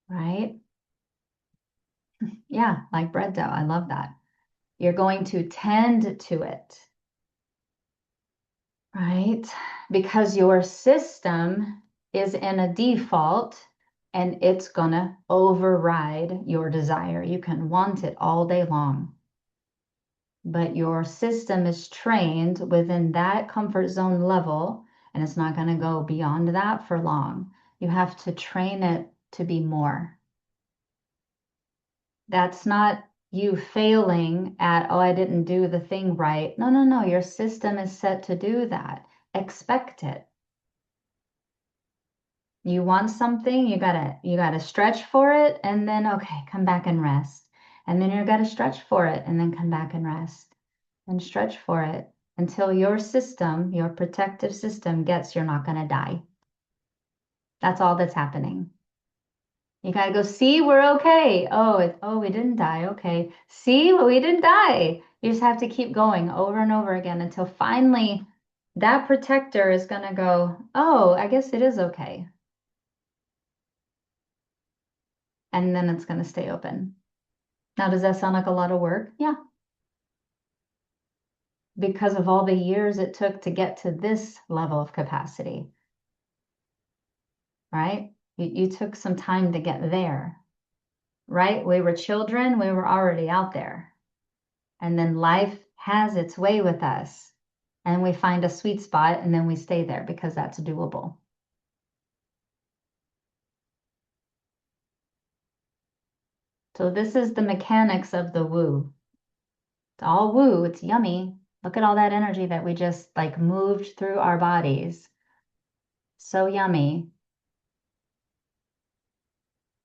right? Yeah, like bread dough. I love that. You're going to tend to it, right? Because your system is in a default and it's gonna override your desire. You can want it all day long, but your system is trained within that comfort zone level and it's not gonna go beyond that for long. You have to train it to be more. That's not you failing at, oh, I didn't do the thing right. No, no, no. Your system is set to do that. Expect it. You want something, you gotta stretch for it, and then okay, come back and rest. And then you gotta stretch for it and then come back and rest. And stretch for it until your system, your protective system gets you're not gonna die. That's all that's happening. You gotta go, see, we're okay. Oh, we didn't die. Okay. See, we didn't die. You just have to keep going over and over again until finally that protector is gonna go, oh, I guess it is okay. And then it's gonna stay open. Now, does that sound like a lot of work? Yeah. Because of all the years it took to get to this level of capacity, right? You took some time to get there, right? We were children, we were already out there. And then life has its way with us and we find a sweet spot and then we stay there because that's doable. So this is the mechanics of the woo. It's all woo, it's yummy. Look at all that energy that we just like moved through our bodies. So yummy.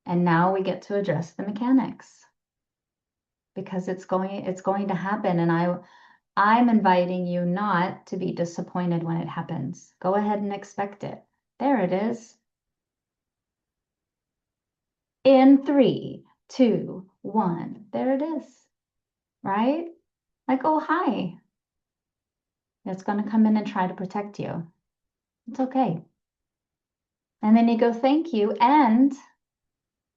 And now we get to address the mechanics because it's going to happen and I'm inviting you not to be disappointed when it happens. Go ahead and expect it. There it is. In 3, 2, 1. There it is. Right? Like, oh, hi. It's going to come in and try to protect you. It's okay. And then you go, thank you. And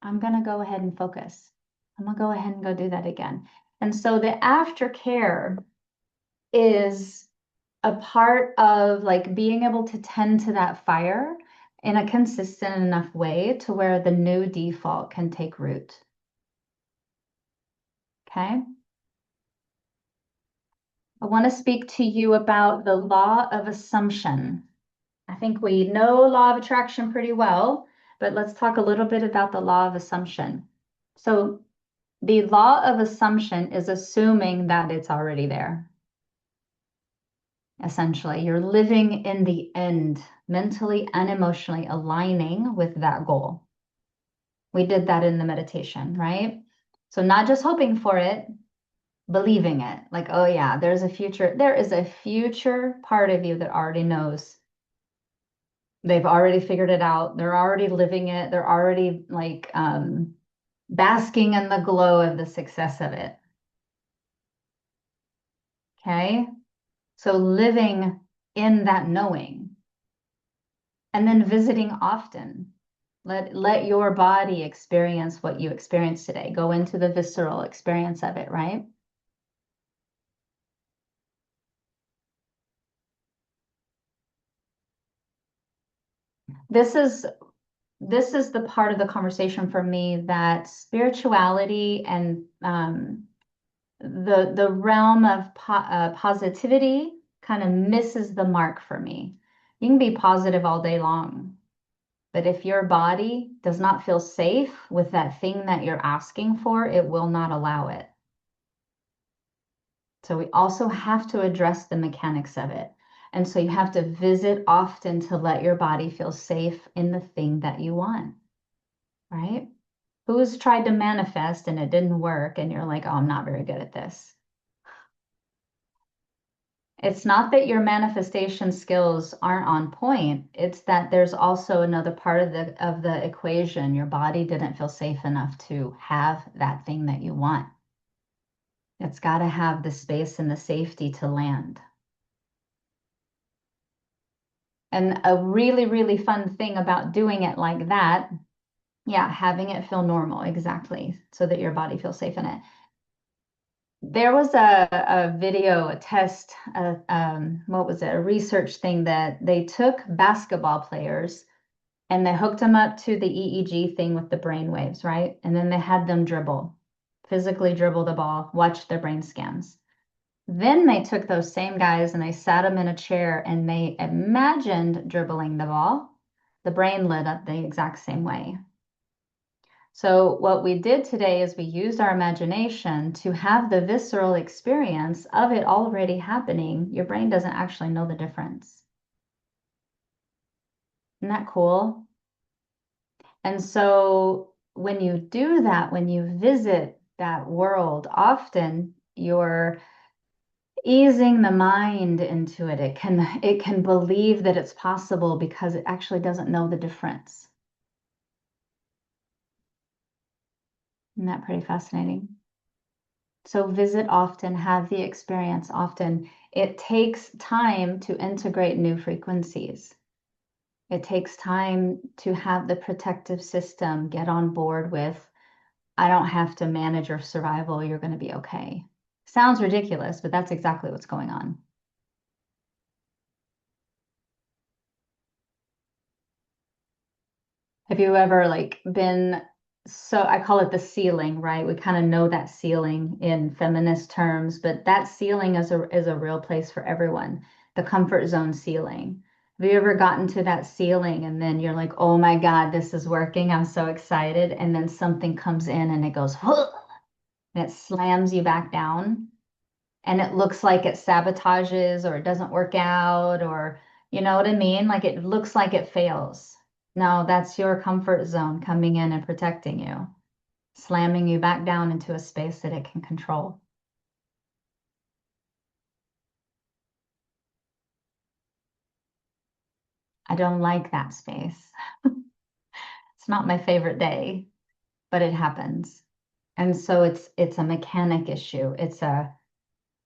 I'm going to go ahead and focus. I'm going to go ahead and go do that again. And so the aftercare is a part of like being able to tend to that fire in a consistent enough way to where the new default can take root. Okay. I want to speak to you about the law of assumption. I think we know law of attraction pretty well, but let's talk a little bit about the law of assumption. So the law of assumption is assuming that it's already there. Essentially, you're living in the end, mentally and emotionally aligning with that goal. We did that in the meditation, right? So not just hoping for it, believing it. Like, oh yeah, there's a future. There is a future part of you that already knows. They've already figured it out. They're already living it. They're already like basking in the glow of the success of it. Okay. So living in that knowing and then visiting often. Let your body experience what you experienced today. Go into the visceral experience of it, right? This is this is the part of the conversation for me that spirituality and the realm of positivity kind of misses the mark for me. You can be positive all day long, but if your body does not feel safe with that thing that you're asking for, it will not allow it. So we also have to address the mechanics of it. And so you have to visit often to let your body feel safe in the thing that you want. right? Who's tried to manifest and it didn't work, and you're like, oh, I'm not very good at this. It's not that your manifestation skills aren't on point. It's that there's also another part of the equation. Your body didn't feel safe enough to have that thing that you want. It's got to have the space and the safety to land. And a really, really fun thing about doing it like that, yeah, having it feel normal, exactly, so that your body feels safe in it. There was a video, a test, what was it? A research thing that they took basketball players and they hooked them up to the EEG thing with the brain waves, right? And then they had them dribble, physically dribble the ball, watch their brain scans. Then they took those same guys and they sat them in a chair and they imagined dribbling the ball. The brain lit up the exact same way. So what we did today is we used our imagination to have the visceral experience of it already happening. Your brain doesn't actually know the difference. Isn't that cool? And so when you do that, when you visit that world, often you're easing the mind into it. It can believe that it's possible because it actually doesn't know the difference. Isn't that pretty fascinating? So visit often, have the experience often. It takes time to integrate new frequencies. It takes time to have the protective system get on board with, I don't have to manage your survival, you're going to be okay. Sounds ridiculous, but that's exactly what's going on. Have you ever like been, so I call it the ceiling, right? We kind of know that ceiling in feminist terms, but that ceiling is a real place for everyone. The comfort zone ceiling. Have you ever gotten to that ceiling and then you're like, oh my God, this is working. I'm so excited. And then something comes in and it goes, and it slams you back down. And it looks like it sabotages or it doesn't work out, or you know what I mean? Like it looks like it fails. No, that's your comfort zone coming in and protecting you, slamming you back down into a space that it can control. I don't like that space. It's not my favorite day, but it happens. And so it's a mechanic issue. It's a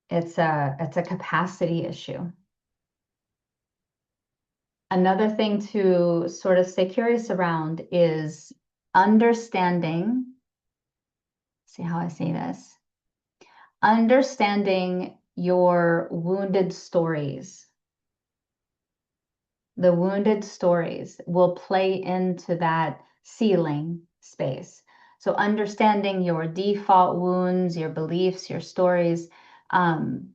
capacity issue. Another thing to sort of stay curious around is understanding, see how I say this, understanding your wounded stories. The wounded stories will play into that ceiling space. So understanding your default wounds, your beliefs, your stories, um,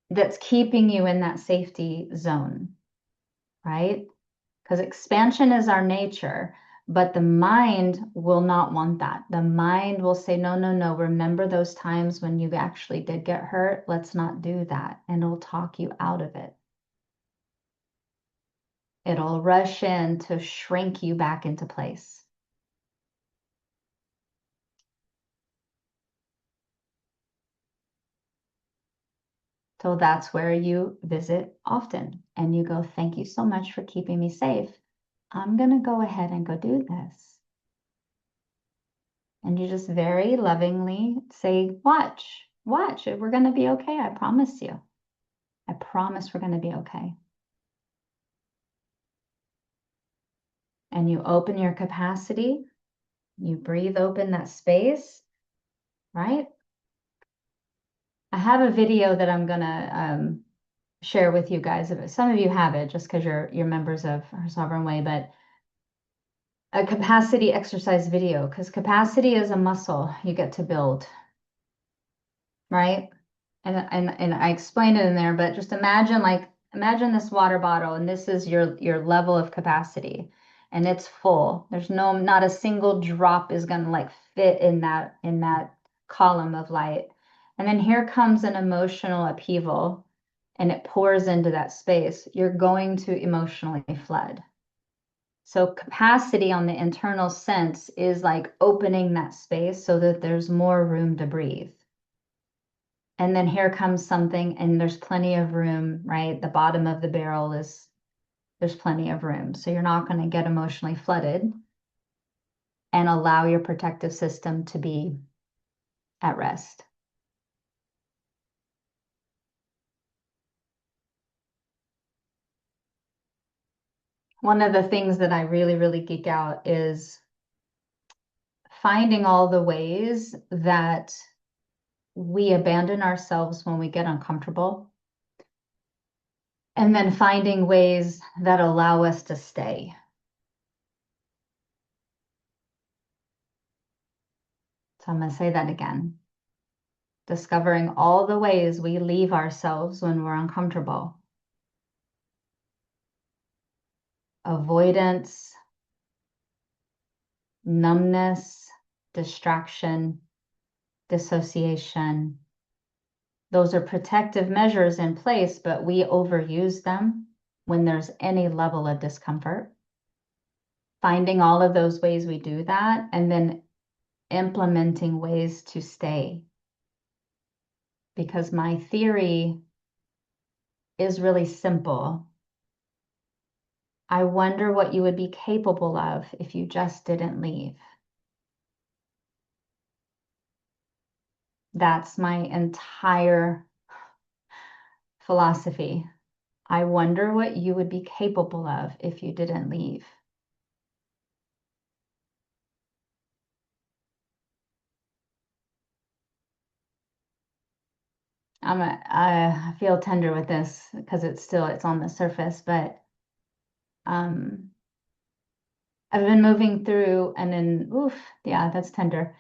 that's keeping you in that safety zone, right? Because expansion is our nature, but the mind will not want that. The mind will say, no, no, no. Remember those times when you actually did get hurt? Let's not do that. And it'll talk you out of it. It'll rush in to shrink you back into place. So that's where you visit often and you go, thank you so much for keeping me safe. I'm going to go ahead and go do this. And you just very lovingly say, watch, watch, we're going to be okay. I promise you. I promise we're going to be okay. And you open your capacity, you breathe open that space, right? I have a video that I'm going to share with you guys. Some of you have it just because you're members of Her Sovereign Way, but a capacity exercise video, because capacity is a muscle you get to build, right? And I explained it in there, but just imagine this water bottle and this is your level of capacity and it's full. There's not a single drop is gonna like fit in that column of light. And then here comes an emotional upheaval and it pours into that space. You're going to emotionally flood. So capacity on the internal sense is like opening that space so that there's more room to breathe. And then here comes something, and there's plenty of room, right? The bottom of the barrel is, there's plenty of room. So you're not going to get emotionally flooded, and allow your protective system to be at rest. One of the things that I really, really geek out is finding all the ways that we abandon ourselves when we get uncomfortable, and then finding ways that allow us to stay. So I'm going to say that again. Discovering all the ways we leave ourselves when we're uncomfortable. Avoidance, numbness, distraction, dissociation. Those are protective measures in place, but we overuse them when there's any level of discomfort. Finding all of those ways we do that, and then implementing ways to stay. Because my theory is really simple. I wonder what you would be capable of if you just didn't leave. That's my entire philosophy. I wonder what you would be capable of if you didn't leave. I feel tender with this because it's on the surface, but um, I've been moving through oof, yeah, that's tender.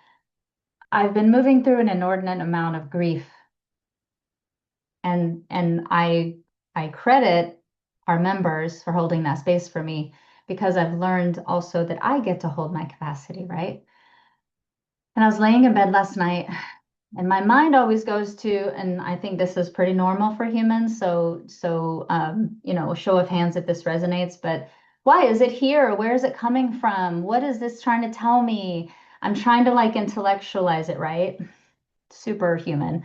I've been moving through an inordinate amount of grief, and I credit our members for holding that space for me, because I've learned also that I get to hold my capacity, right? And I was laying in bed last night, and my mind always goes to, and I think this is pretty normal for humans. So, show of hands if this resonates, but why is it here? Where is it coming from? What is this trying to tell me? I'm trying to like intellectualize it, right? Superhuman,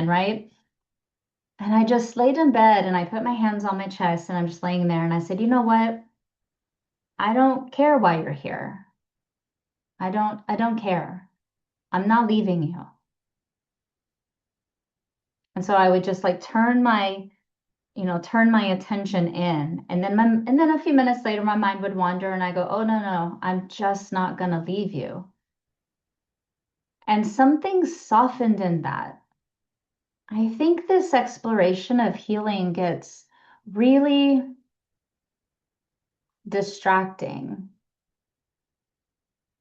right? And I just laid in bed and I put my hands on my chest and I'm just laying there and I said, you know what? I don't care why you're here. I don't care. I'm not leaving you. And so I would just like turn my attention in. And then a few minutes later, my mind would wander and I go, oh, no, no, I'm just not going to leave you. And something softened in that. I think this exploration of healing gets really distracting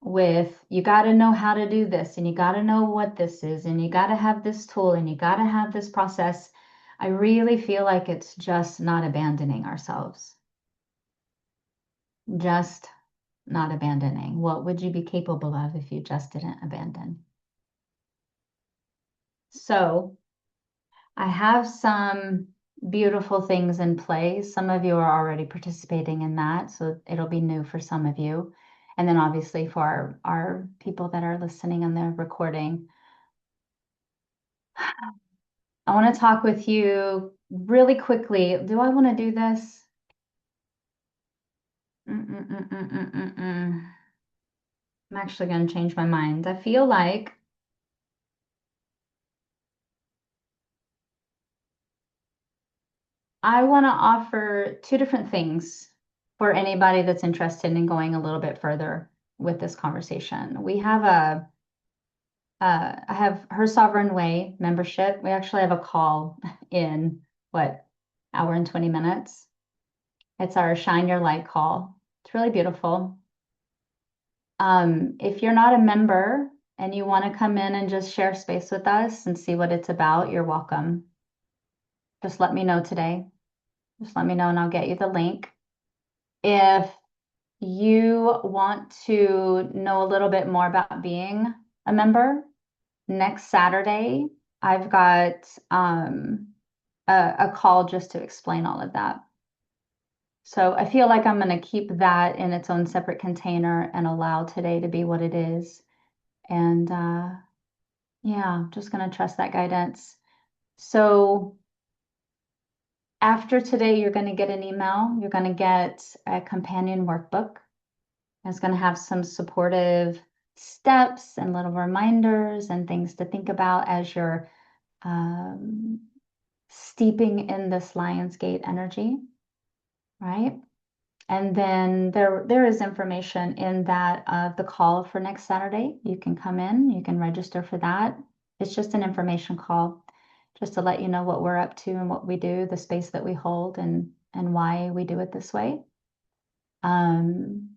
with, you got to know how to do this, and you got to know what this is, and you got to have this tool, and you got to have this process. I really feel like it's just not abandoning ourselves. Just not abandoning. What would you be capable of if you just didn't abandon? So I have some beautiful things in play. Some of you are already participating in that, so it'll be new for some of you. And then obviously for our people that are listening on the recording, I want to talk with you really quickly. Do I want to do this? I'm actually going to change my mind. I feel like I want to offer two different things for anybody that's interested in going a little bit further with this conversation. I have Her Sovereign Way membership. We actually have a call in what, hour and 20 minutes. It's our Shine Your Light call. It's really beautiful. If you're not a member and you want to come in and just share space with us and see what it's about, you're welcome. Just let me know today. Just let me know and I'll get you the link. If you want to know a little bit more about being a member, next Saturday, I've got a call just to explain all of that. So I feel like I'm going to keep that in its own separate container and allow today to be what it is. And yeah, just going to trust that guidance. So after today, you're going to get an email. You're going to get a companion workbook. It's going to have some supportive steps and little reminders and things to think about as you're um, steeping in this Lionsgate energy, right? And then there is information in that of the call for next Saturday. You can come in, you can register for that. It's just an information call, just to let you know what we're up to and what we do, the space that we hold, and why we do it this way. Um,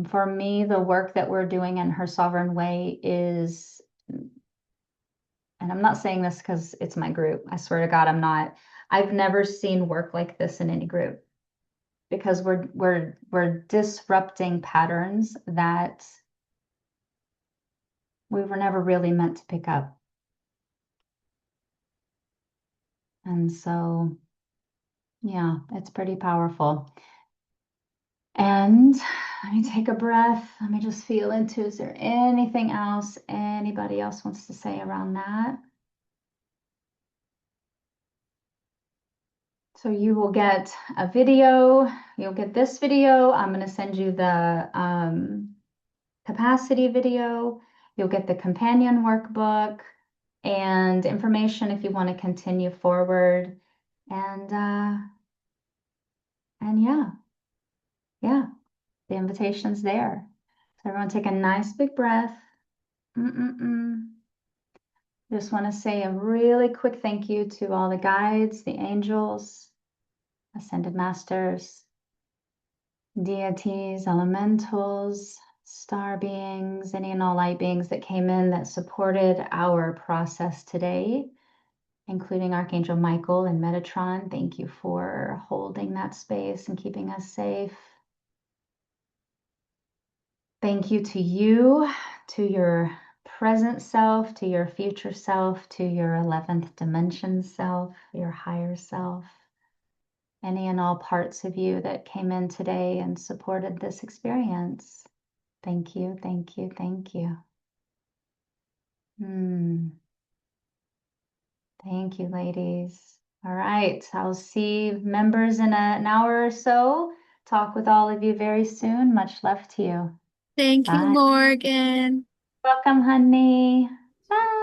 for me, the work that we're doing in Her Sovereign Way is, and I'm not saying this because it's my group. I swear to God, I'm not. I've never seen work like this in any group because we're disrupting patterns that we were never really meant to pick up. And so, yeah, it's pretty powerful. And let me take a breath. Let me just feel into, is there anything else anybody else wants to say around that? So you will get a video. You'll get this video. I'm going to send you the capacity video. You'll get the companion workbook and information if you want to continue forward. And yeah, yeah, the invitation's there. So everyone take a nice big breath. Mm-mm-mm. Just want to say a really quick thank you to all the guides, the angels, ascended masters, deities, elementals, star beings, any and all light beings that came in that supported our process today, including Archangel Michael and Metatron. Thank you for holding that space and keeping us safe. Thank you to your present self, to your future self, to your 11th dimension self, your higher self, any and all parts of you that came in today and supported this experience. Thank you, thank you, thank you. Thank you, ladies. All right, I'll see members in an hour or so. Talk with all of you very soon. Much love to you. Thank you, Bye. Morgan. Welcome, honey. Bye.